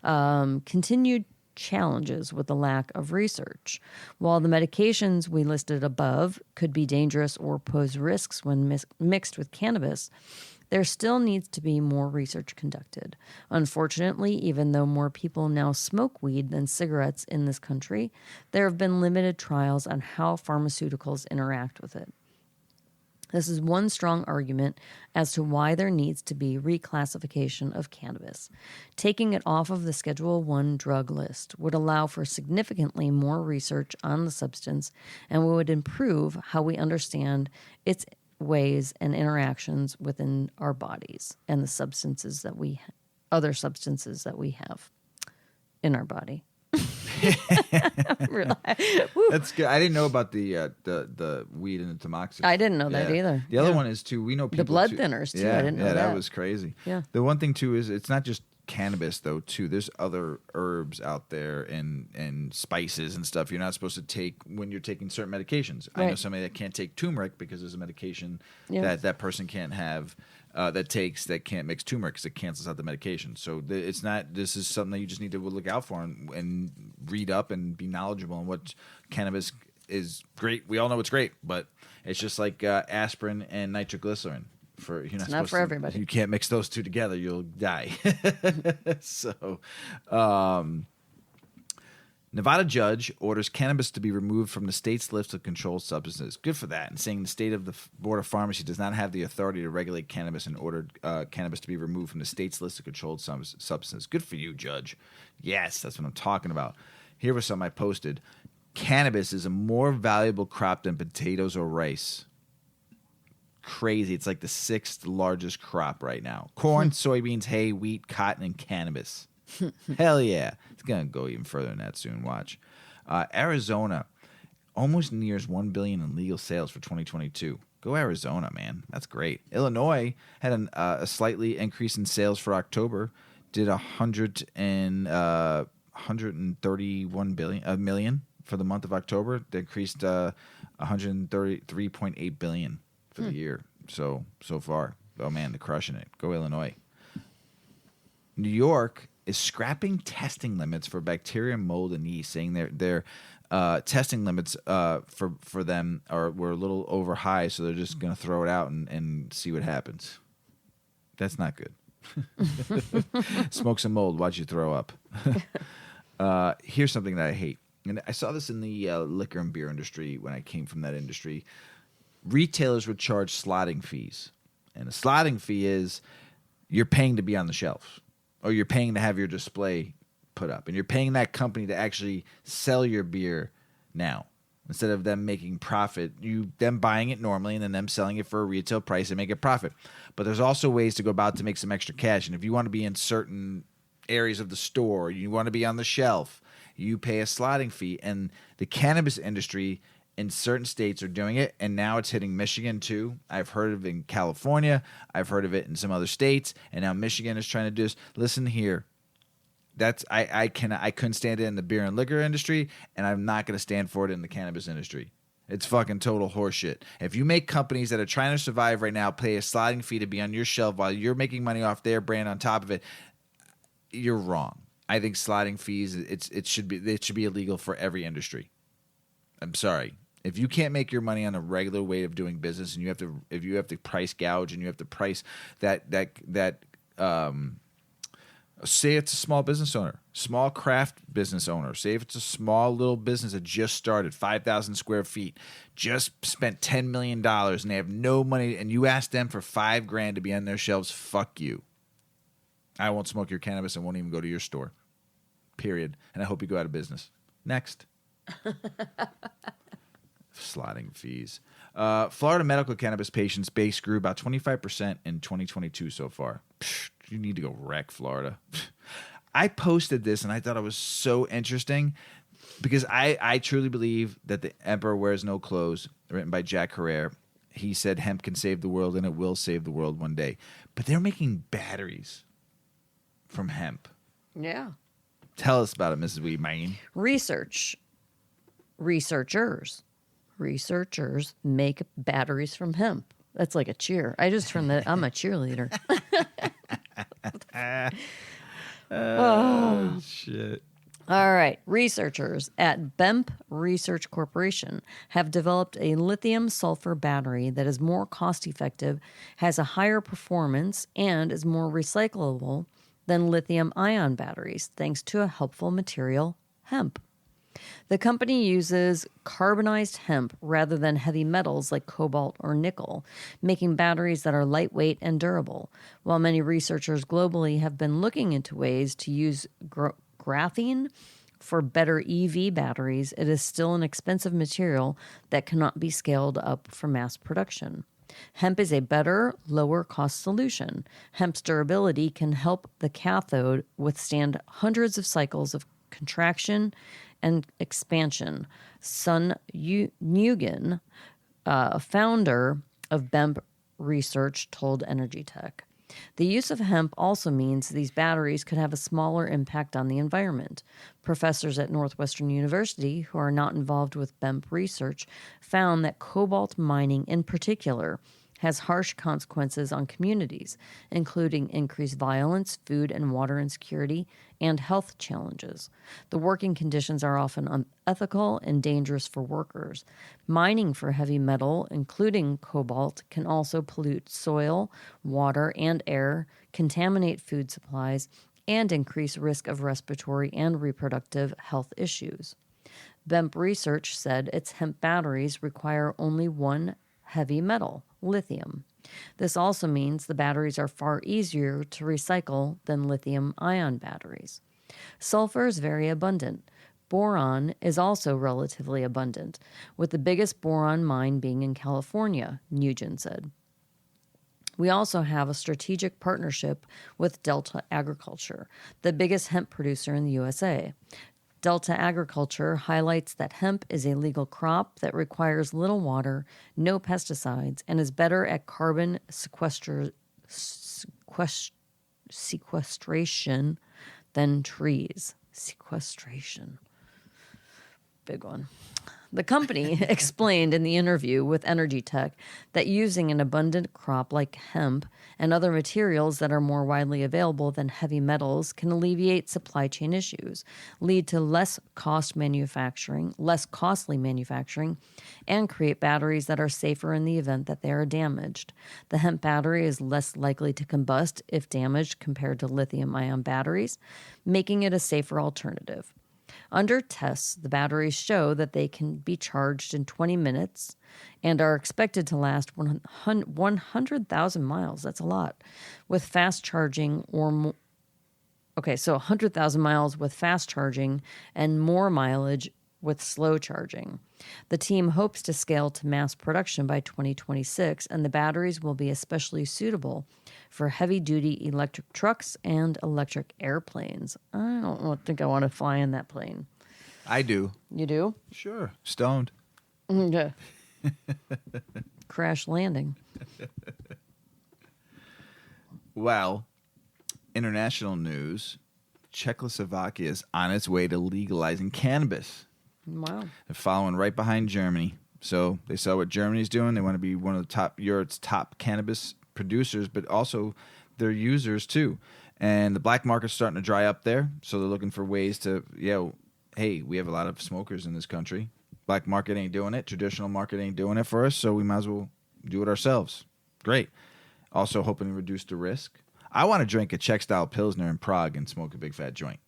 Continued challenges with the lack of research. While the medications we listed above could be dangerous or pose risks when mixed with cannabis, there still needs to be more research conducted. Unfortunately, even though more people now smoke weed than cigarettes in this country, there have been limited trials on how pharmaceuticals interact with it. This is one strong argument as to why there needs to be reclassification of cannabis. Taking it off of the Schedule I drug list would allow for significantly more research on the substance and would improve how we understand its ways and interactions within our bodies and the other substances that we have in our body. That's good. I didn't know about the weed and the tamoxifen. I didn't know that either. The other one is too. We know people the blood too. thinners too. Yeah, I didn't know that. That was crazy. Yeah. The one thing too is it's not just cannabis though too. There's other herbs out there and spices and stuff you're not supposed to take when you're taking certain medications. Right. I know somebody that can't take turmeric because there's a medication that person can't have. That can't mix turmeric because it cancels out the medication. So it's not. This is something that you just need to look out for and read up and be knowledgeable on what cannabis is. Great. We all know it's great, but it's just like aspirin and nitroglycerin. It's not for everybody. You can't mix those two together; you'll die. So. Nevada judge orders cannabis to be removed from the state's list of controlled substances. Good for that. And saying the state of the Board of Pharmacy does not have the authority to regulate cannabis and ordered cannabis to be removed from the state's list of controlled substances. Good for you, Judge. Yes, that's what I'm talking about. Here was something I posted. Cannabis is a more valuable crop than potatoes or rice. Crazy. It's like the 6th largest crop right now. Corn, soybeans, hay, wheat, cotton, and cannabis. Hell yeah. It's going to go even further than that soon. Watch. Arizona almost nears $1 billion in legal sales for 2022. Go Arizona, man. That's great. Illinois had a slightly increase in sales for October. Did 131 million for the month of October. They increased 133.8 billion for the year. So far. Oh, man, they're crushing it. Go Illinois. New York is scrapping testing limits for bacteria, mold, and yeast, saying their testing limits for them were a little over high, so they're just going to throw it out and see what happens. That's not good. Smoke some mold, watch you throw up. Here's something that I hate. And I saw this in the liquor and beer industry when I came from that industry. Retailers would charge slotting fees. And a slotting fee is you're paying to be on the shelf, or you're paying to have your display put up. And you're paying that company to actually sell your beer now. Instead of them making profit, them buying it normally and then them selling it for a retail price and make a profit. But there's also ways to go about to make some extra cash. And if you want to be in certain areas of the store, you want to be on the shelf, you pay a slotting fee. And the cannabis industry in certain states are doing it, and now it's hitting Michigan too. I've heard of it in California. I've heard of it in some other states, and now Michigan is trying to do this. Listen here. I couldn't stand it in the beer and liquor industry, and I'm not going to stand for it in the cannabis industry. It's fucking total horseshit. If you make companies that are trying to survive right now pay a slotting fee to be on your shelf while you're making money off their brand on top of it, you're wrong. I think slotting fees it should be illegal for every industry. I'm sorry. If you can't make your money on a regular way of doing business, and if you have to price gouge and you have to price that say it's a small business owner, small craft business owner. Say if it's a small little business that just started, 5,000 square feet, just spent $10 million, and they have no money, and you ask them for $5,000 to be on their shelves, fuck you. I won't smoke your cannabis and won't even go to your store. Period. And I hope you go out of business. Next. Slotting fees. Florida medical cannabis patients base grew about 25% in 2022 so far. You need to go wreck Florida. I posted this and I thought it was so interesting because I truly believe that The Emperor Wears No Clothes, written by Jack Herrera, he said hemp can save the world and it will save the world one day. But they're making batteries from hemp. Yeah. Tell us about it, Mrs. Weedman. Researchers make batteries from hemp. That's like a cheer. I'm a cheerleader. Oh, shit. All right. Researchers at BEMP Research Corporation have developed a lithium sulfur battery that is more cost effective, has a higher performance, and is more recyclable than lithium ion batteries, thanks to a helpful material, hemp. The company uses carbonized hemp rather than heavy metals like cobalt or nickel, making batteries that are lightweight and durable. While many researchers globally have been looking into ways to use graphene for better EV batteries, it is still an expensive material that cannot be scaled up for mass production. Hemp is a better, lower-cost solution. Hemp's durability can help the cathode withstand hundreds of cycles of contraction and expansion. Sun Nguyen, founder of BEMP Research, told Energy Tech. The use of hemp also means these batteries could have a smaller impact on the environment. Professors at Northwestern University, who are not involved with BEMP research, found that cobalt mining in particular has harsh consequences on communities, including increased violence, food and water insecurity, and health challenges. The working conditions are often unethical and dangerous for workers. Mining for heavy metal, including cobalt, can also pollute soil, water, and air, contaminate food supplies, and increase risk of respiratory and reproductive health issues. BEMP Research said its hemp batteries require only one heavy metal, lithium. This also means the batteries are far easier to recycle than lithium-ion batteries. Sulfur is very abundant. Boron is also relatively abundant, with the biggest boron mine being in California, Nugent said. We also have a strategic partnership with Delta Agriculture, the biggest hemp producer in the USA. Delta Agriculture highlights that hemp is a legal crop that requires little water, no pesticides, and is better at carbon sequestration than trees. Sequestration. Big one. The company explained in the interview with Energy Tech that using an abundant crop like hemp and other materials that are more widely available than heavy metals can alleviate supply chain issues, lead to less costly manufacturing, and create batteries that are safer in the event that they are damaged. The hemp battery is less likely to combust if damaged compared to lithium-ion batteries, making it a safer alternative. Under tests, the batteries show that they can be charged in 20 minutes and are expected to last 100,000 miles. That's a lot. With fast charging so 100,000 miles with fast charging and more mileage with slow charging. The team hopes to scale to mass production by 2026, and the batteries will be especially suitable for heavy-duty electric trucks and electric airplanes. I don't think I want to fly in that plane. I do. You do? Sure. Stoned. Yeah. Crash landing. Well, international news. Czechoslovakia is on its way to legalizing cannabis. Wow. They're following right behind Germany. So they saw what Germany's doing. They want to be one of the Europe's top cannabis producers, but also their users too. And the black market's starting to dry up there. So they're looking for ways to, hey, we have a lot of smokers in this country. Black market ain't doing it. Traditional market ain't doing it for us. So we might as well do it ourselves. Great. Also hoping to reduce the risk. I want to drink a Czech-style Pilsner in Prague and smoke a big fat joint.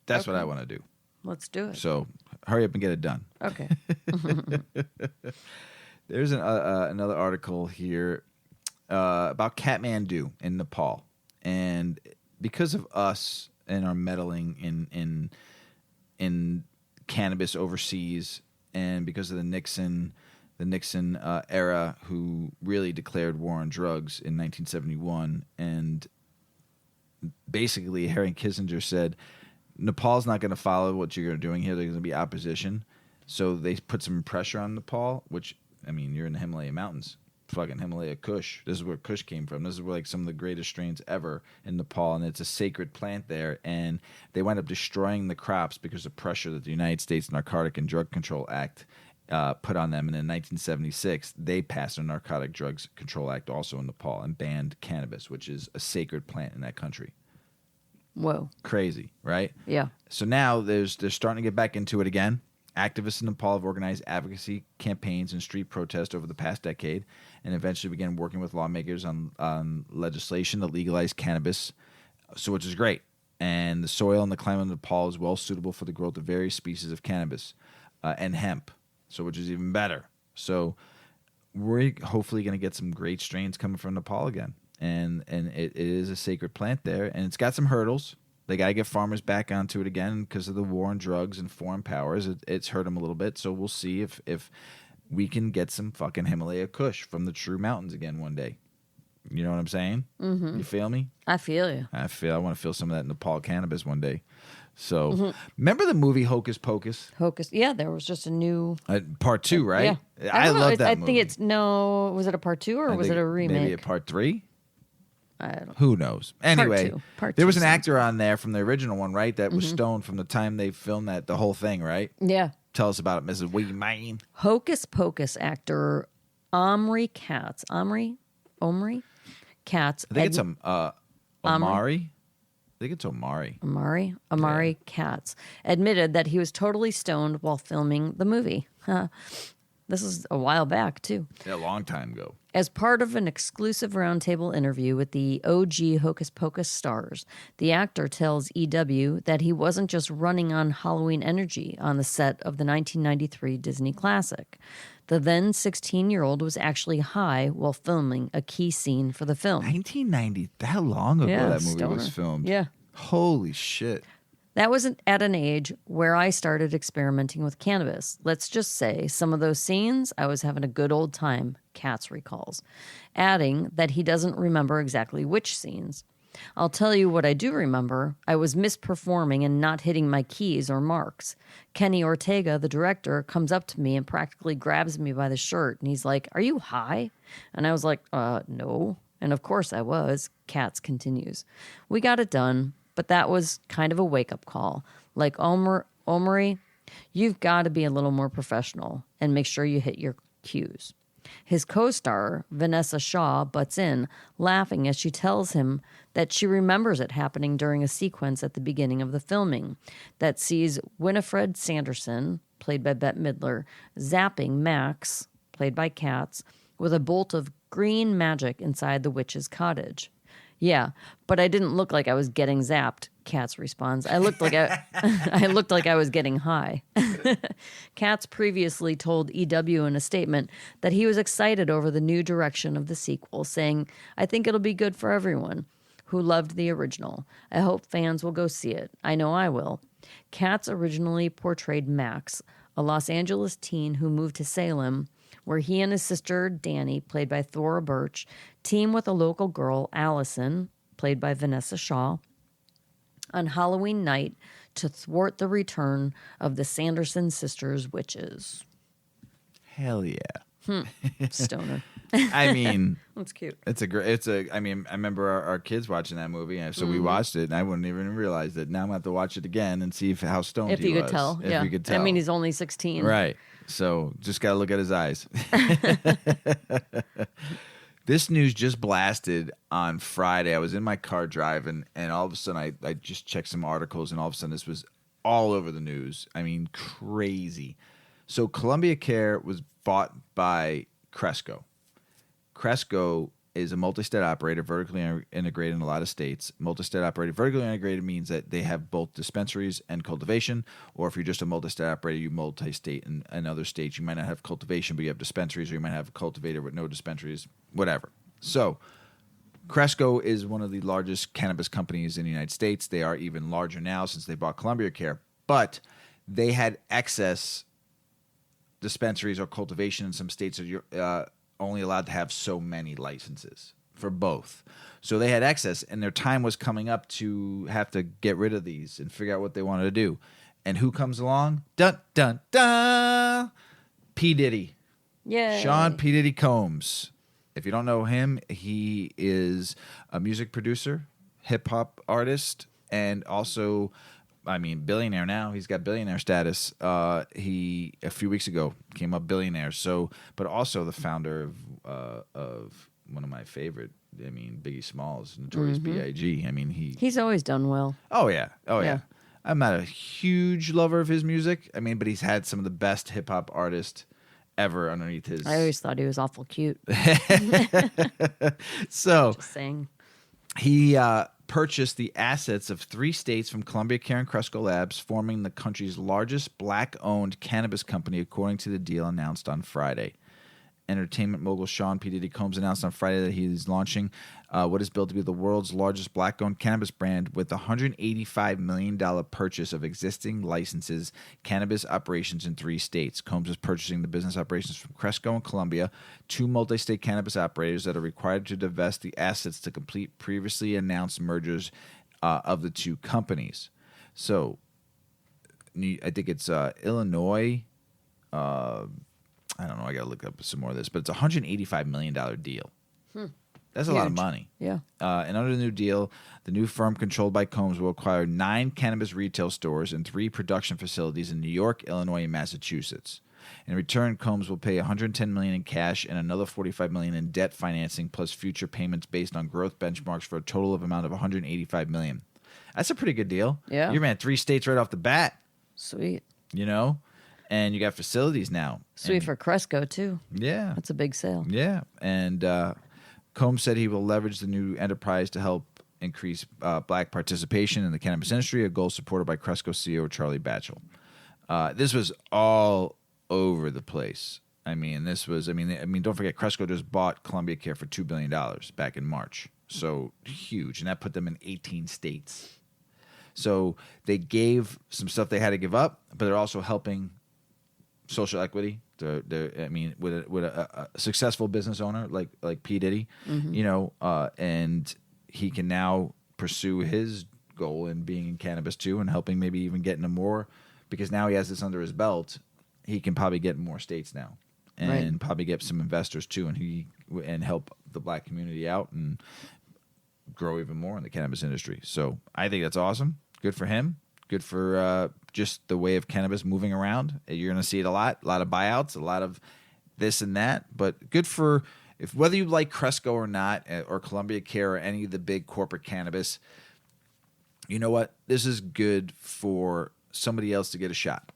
That's what I want to do. Let's do it. So hurry up and get it done. Okay. There's another article here about Kathmandu in Nepal. And because of us and our meddling in cannabis overseas, and because of the Nixon era, who really declared war on drugs in 1971, and basically Henry Kissinger said, Nepal's not going to follow what you're doing here. There's going to be opposition. So they put some pressure on Nepal, which, I mean, you're in the Himalaya mountains. Fucking Himalaya Kush. This is where Kush came from. This is where, like, some of the greatest strains ever in Nepal, and it's a sacred plant there. And they wind up destroying the crops because of pressure that the United States Narcotic and Drug Control Act put on them. And in 1976, they passed a Narcotic Drugs Control Act also in Nepal and banned cannabis, which is a sacred plant in that country. Whoa. Crazy, right? Yeah. So now they're starting to get back into it again. Activists in Nepal have organized advocacy campaigns and street protests over the past decade and eventually began working with lawmakers on legislation to legalize cannabis, so which is great. And the soil and the climate of Nepal is well suitable for the growth of various species of cannabis and hemp, so which is even better. So we're hopefully going to get some great strains coming from Nepal again. And it is a sacred plant there, and it's got some hurdles. They got to get farmers back onto it again because of the war on drugs and foreign powers. It's hurt them a little bit, so we'll see if we can get some fucking Himalaya Kush from the true mountains again one day. You know what I'm saying? Mm-hmm. You feel me? I feel you. I want to feel some of that Nepal cannabis one day. So, Remember the movie Hocus Pocus? Yeah, there was just a new part 2, right? Yeah. I love that movie. I think it's was it a part 2 or was it a remake? Maybe a part 3? I don't know. Who knows? Anyway, Part there was an two. actor on there from the original one, right? That was stoned from the time they filmed the whole thing, right? Yeah. Tell us about it, Mrs. Weedman. Hocus Pocus actor Omri Katz. Omri Katz. I think it's Omari. I think it's Omari. Omari Katz admitted that he was totally stoned while filming the movie. This is a while back, too. Yeah, a long time ago. As part of an exclusive roundtable interview with the OG Hocus Pocus stars, the actor tells EW that he wasn't just running on Halloween energy on the set of the 1993 Disney classic. The then 16-year-old was actually high while filming a key scene for the film. 1990, that long ago that movie was filmed. Yeah. Holy shit. That was at an age where I started experimenting with cannabis. Let's just say some of those scenes, I was having a good old time, Katz recalls, adding that he doesn't remember exactly which scenes. I'll tell you what I do remember. I was misperforming and not hitting my keys or marks. Kenny Ortega, the director, comes up to me and practically grabs me by the shirt, and he's like, "Are you high?" And I was like, no. And of course I was. Katz continues. We got it done. But that was kind of a wake-up call. Like Omri, You've got to be a little more professional and make sure you hit your cues. His co-star, Vanessa Shaw, butts in, laughing as she tells him that she remembers it happening during a sequence at the beginning of the filming that sees Winifred Sanderson, played by Bette Midler, zapping Max, played by Katz, with a bolt of green magic inside the witch's cottage. Yeah, but I didn't look like I was getting zapped, Katz responds. I looked like I looked like I was getting high. Katz previously told EW in a statement that he was excited over the new direction of the sequel, saying, "I think it'll be good for everyone who loved the original. I hope fans will go see it. I know I will." Katz originally portrayed Max, a Los Angeles teen who moved to Salem, where he and his sister, Danny, played by Thora Birch, team with a local girl, Allison, played by Vanessa Shaw, on Halloween night to thwart the return of the Sanderson sisters' witches. Hell yeah. Stoner. I mean, That's cute. I mean, I remember our kids watching that movie, and so we watched it, and I wouldn't even realize it. Now I'm going to have to watch it again and see how stoned If he you was. could tell. If you could tell. I mean, he's only 16. Right. So just got to look at his eyes. This news just blasted on Friday. I was in my car driving, and all of a sudden I just checked some articles, and all of a sudden this was all over the news. I mean, crazy. So Columbia Care was bought by Cresco. Cresco is a multi-state operator, vertically integrated in a lot of states. Multi-state operator, vertically integrated means that they have both dispensaries and cultivation, or if you're just a multi-state operator, you multi-state in other states. You might not have cultivation, but you have dispensaries, or you might have a cultivator with no dispensaries, whatever. So Cresco is one of the largest cannabis companies in the United States. They are even larger now since they bought Columbia Care, but they had excess dispensaries or cultivation in some states that you're only allowed to have so many licenses for both. So they had excess, and their time was coming up to have to get rid of these and figure out what they wanted to do. And who comes along? Dun, dun, dun! P. Diddy. Yeah. Sean P. Diddy Combs. If you don't know him, he is a music producer, hip-hop artist, and also, I mean, billionaire now. He's got billionaire status. He a few weeks ago came up billionaire. So, but also the founder of one of my favorite. I mean, Biggie Smalls, Notorious B.I.G. I mean, he's always done well. Oh yeah, Yeah. I'm not a huge lover of his music. I mean, but he's had some of the best hip hop artists ever underneath his. I always thought he was awful cute. So Just saying. he purchased the assets of 3 states from Columbia Care and Cresco Labs, forming the country's largest black-owned cannabis company, according to the deal announced on Friday. Entertainment mogul Sean P. Diddy Combs announced on Friday that he is launching what is billed to be the world's largest black-owned cannabis brand with a $185 million purchase of existing licenses, cannabis operations in 3 states. Combs is purchasing the business operations from Cresco and Columbia, 2 multi-state cannabis operators that are required to divest the assets to complete previously announced mergers of the 2 companies. So, I think it's Illinois. I don't know. I got to look up some more of this, but it's a $185 million deal. That's a lot of money. Yeah. And under the new deal, the new firm controlled by Combs will acquire 9 cannabis retail stores and 3 production facilities in New York, Illinois, and Massachusetts. In return, Combs will pay $110 million in cash and another $45 million in debt financing, plus future payments based on growth benchmarks for a total of amount of $185 million. That's a pretty good deal. Yeah. You ran 3 states right off the bat. Sweet. You know. And you got facilities now. Sweet for Cresco, too. Yeah. That's a big sale. Yeah. And Combs said he will leverage the new enterprise to help increase black participation in the cannabis industry, a goal supported by Cresco CEO Charlie Batchel. This was all over the place. I mean, don't forget, Cresco just bought Columbia Care for $2 billion back in March. So huge. And that put them in 18 states. So they gave some stuff they had to give up, but they're also helping social equity. With a successful business owner like P. Diddy, and he can now pursue his goal in being in cannabis too, and helping maybe even get into more, because now he has this under his belt. He can probably get in more states now, and probably get some investors too, and help the black community out and grow even more in the cannabis industry. So I think that's awesome. Good for him. Good for just the way of cannabis moving around. You're going to see it a lot of buyouts, a lot of this and that. But good for whether you like Cresco or not, or Columbia Care or any of the big corporate cannabis. You know what? This is good for somebody else to get a shot.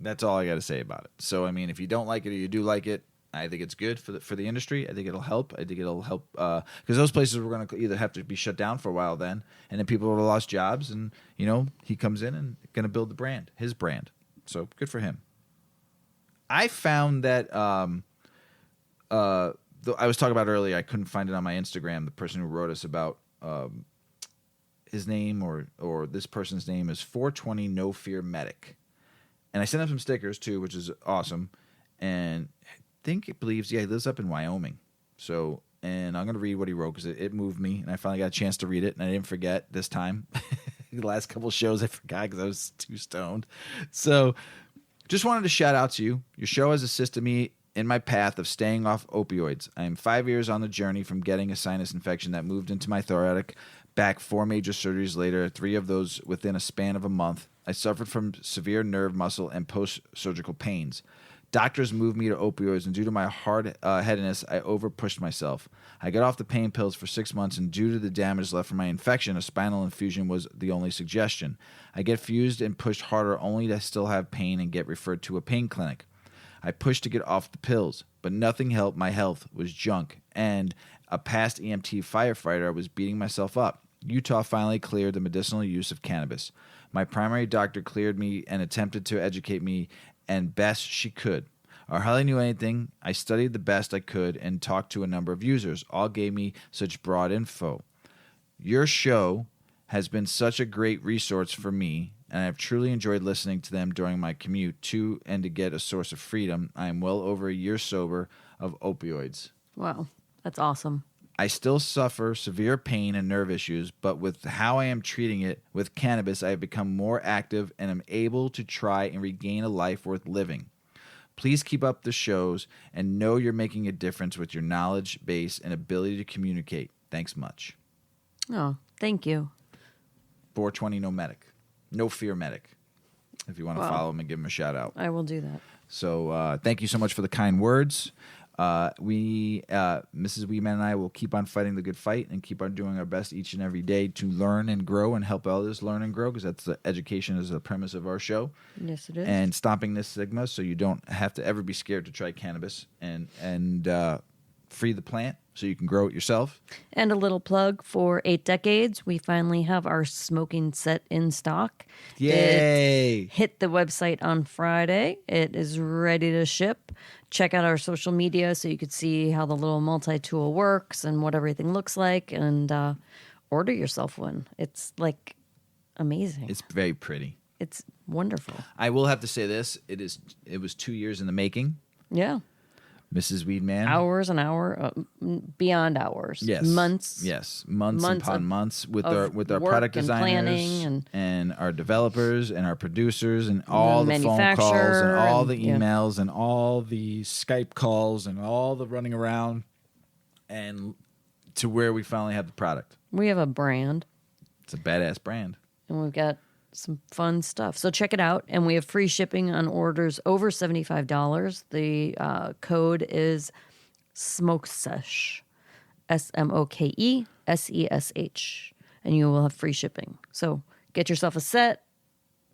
That's all I got to say about it. So, I mean, if you don't like it or you do like it, I think it's good for the industry. I think it'll help. I think it'll help because those places were going to either have to be shut down for a while then, and then people would have lost jobs. And he comes in and going to build the brand, his brand. So good for him. I found that I was talking about earlier. I couldn't find it on my Instagram. The person who wrote us about his name or this person's name is 420 No Fear Medic, and I sent him some stickers too, which is awesome. And he lives up in Wyoming. So, and I'm going to read what he wrote because it moved me, and I finally got a chance to read it, and I didn't forget this time. The last couple of shows I forgot because I was too stoned. So, just wanted to shout out to you. Your show has assisted me in my path of staying off opioids. I am 5 years on the journey from getting a sinus infection that moved into my thoracic back 4 major surgeries later, 3 of those within a span of a month. I suffered from severe nerve, muscle, and post-surgical pains. Doctors moved me to opioids, and due to my hard-headedness, I overpushed myself. I got off the pain pills for 6 months, and due to the damage left from my infection, a spinal infusion was the only suggestion. I get fused and pushed harder only to still have pain and get referred to a pain clinic. I pushed to get off the pills, but nothing helped. My health was junk, and a past EMT firefighter, I was beating myself up. Utah finally cleared the medicinal use of cannabis. My primary doctor cleared me and attempted to educate me and best she could. I hardly knew anything. I studied the best I could and talked to a number of users. All gave me such broad info. Your show has been such a great resource for me, and I have truly enjoyed listening to them during my commute to and to get a source of freedom. I am well over a year sober of opioids. Wow, that's awesome. I still suffer severe pain and nerve issues, but with how I am treating it with cannabis, I have become more active and am able to try and regain a life worth living. Please keep up the shows and know you're making a difference with your knowledge base and ability to communicate. Thanks much. Oh, thank you. 420 No Fear Medic. If you want to follow him and give him a shout out. I will do that. So thank you so much for the kind words. Mrs. Weedman and I will keep on fighting the good fight and keep on doing our best each and every day to learn and grow and help others learn and grow, because that's the education is the premise of our show. Yes, it is. And stopping this stigma so you don't have to ever be scared to try cannabis and free the plant so you can grow it yourself. And a little plug for 8 Decades. We finally have our smoking set in stock. Yay! It hit the website on Friday. It is ready to ship. Check out our social media so you could see how the little multi-tool works and what everything looks like, and order yourself one. It's like amazing. It's very pretty. It's wonderful. I will have to say this. It was 2 years in the making. Yeah. Mrs. Weedman. Hours and beyond hours. Yes. Months. Yes. Months upon months with our product and designers and our developers and our producers and all the phone calls and all the emails and all the Skype calls and all the running around and to where we finally have the product. We have a brand. It's a badass brand. And we've got some fun stuff. So check it out. And we have free shipping on orders over $75. The code is SMOKESESH, SMOKESESH. And you will have free shipping. So get yourself a set.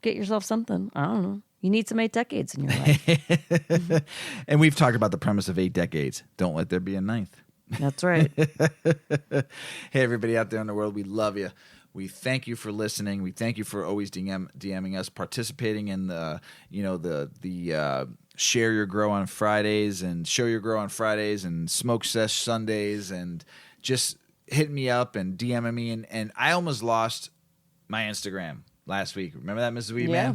Get yourself something. I don't know. You need some 8 decades in your life. And we've talked about the premise of 8 decades. Don't let there be a 9th. That's right. Hey, everybody out there in the world, we love you. We thank you for listening. We thank you for always DMing us, participating in the Share Your Grow on Fridays and Show Your Grow on Fridays and Smoke Sesh Sundays and just hitting me up and DMing me. And I almost lost my Instagram last week. Remember that, Mrs. Weedman? Yeah.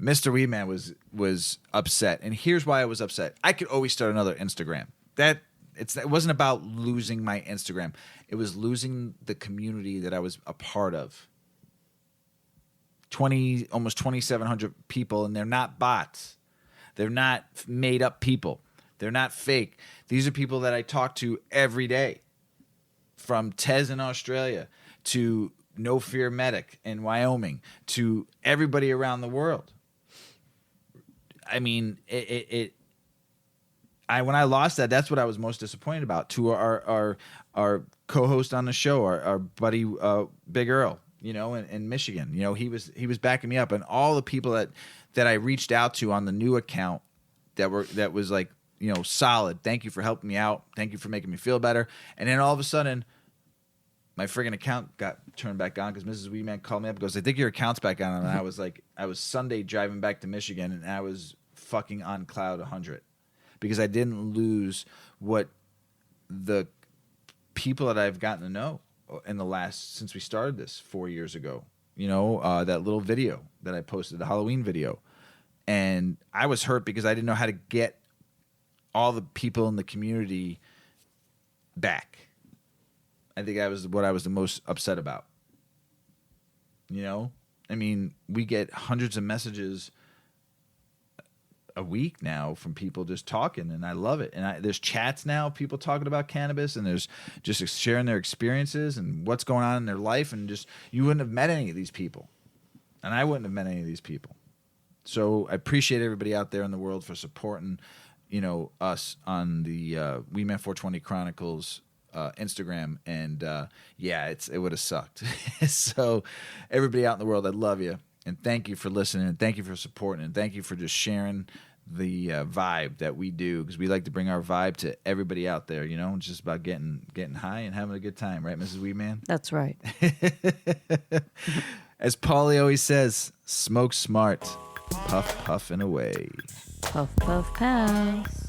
Mr. Weedman was upset. And here's why I was upset. I could always start another Instagram. It wasn't about losing my Instagram. It was losing the community that I was a part of. Almost 2,700 people, and they're not bots. They're not made up people. They're not fake. These are people that I talk to every day. From Tez in Australia to No Fear Medic in Wyoming to everybody around the world. I mean, when I lost that, that's what I was most disappointed about. To our co-host on the show, our buddy Big Earl, you know, in Michigan, you know, he was backing me up, and all the people that I reached out to on the new account that was like, you know, solid. Thank you for helping me out. Thank you for making me feel better. And then all of a sudden, my friggin' account got turned back on because Mrs. Weedman called me up and goes, I think your account's back on. And I was like, I was Sunday driving back to Michigan, and I was fucking on cloud 100 because I didn't lose what the people that I've gotten to know in the last, since we started this 4 years ago, you know, that little video that I posted, the Halloween video. And I was hurt because I didn't know how to get all the people in the community back. I think that was what I was the most upset about. You know? I mean, we get hundreds of messages a week now from people just talking, and I love it. And there's chats now, people talking about cannabis, and there's just sharing their experiences and what's going on in their life, and just, you wouldn't have met any of these people. And I wouldn't have met any of these people. So I appreciate everybody out there in the world for supporting, you know, us on the Weedman 420 Chronicles Instagram, and it would have sucked. So everybody out in the world, I love you, and thank you for listening, and thank you for supporting, and thank you for just sharing the vibe that we do, because we like to bring our vibe to everybody out there. You know, it's just about getting high and having a good time, right, Mrs. Weedman? That's right. As Paulie always says, smoke smart, puff puff and away. Puff puff pass.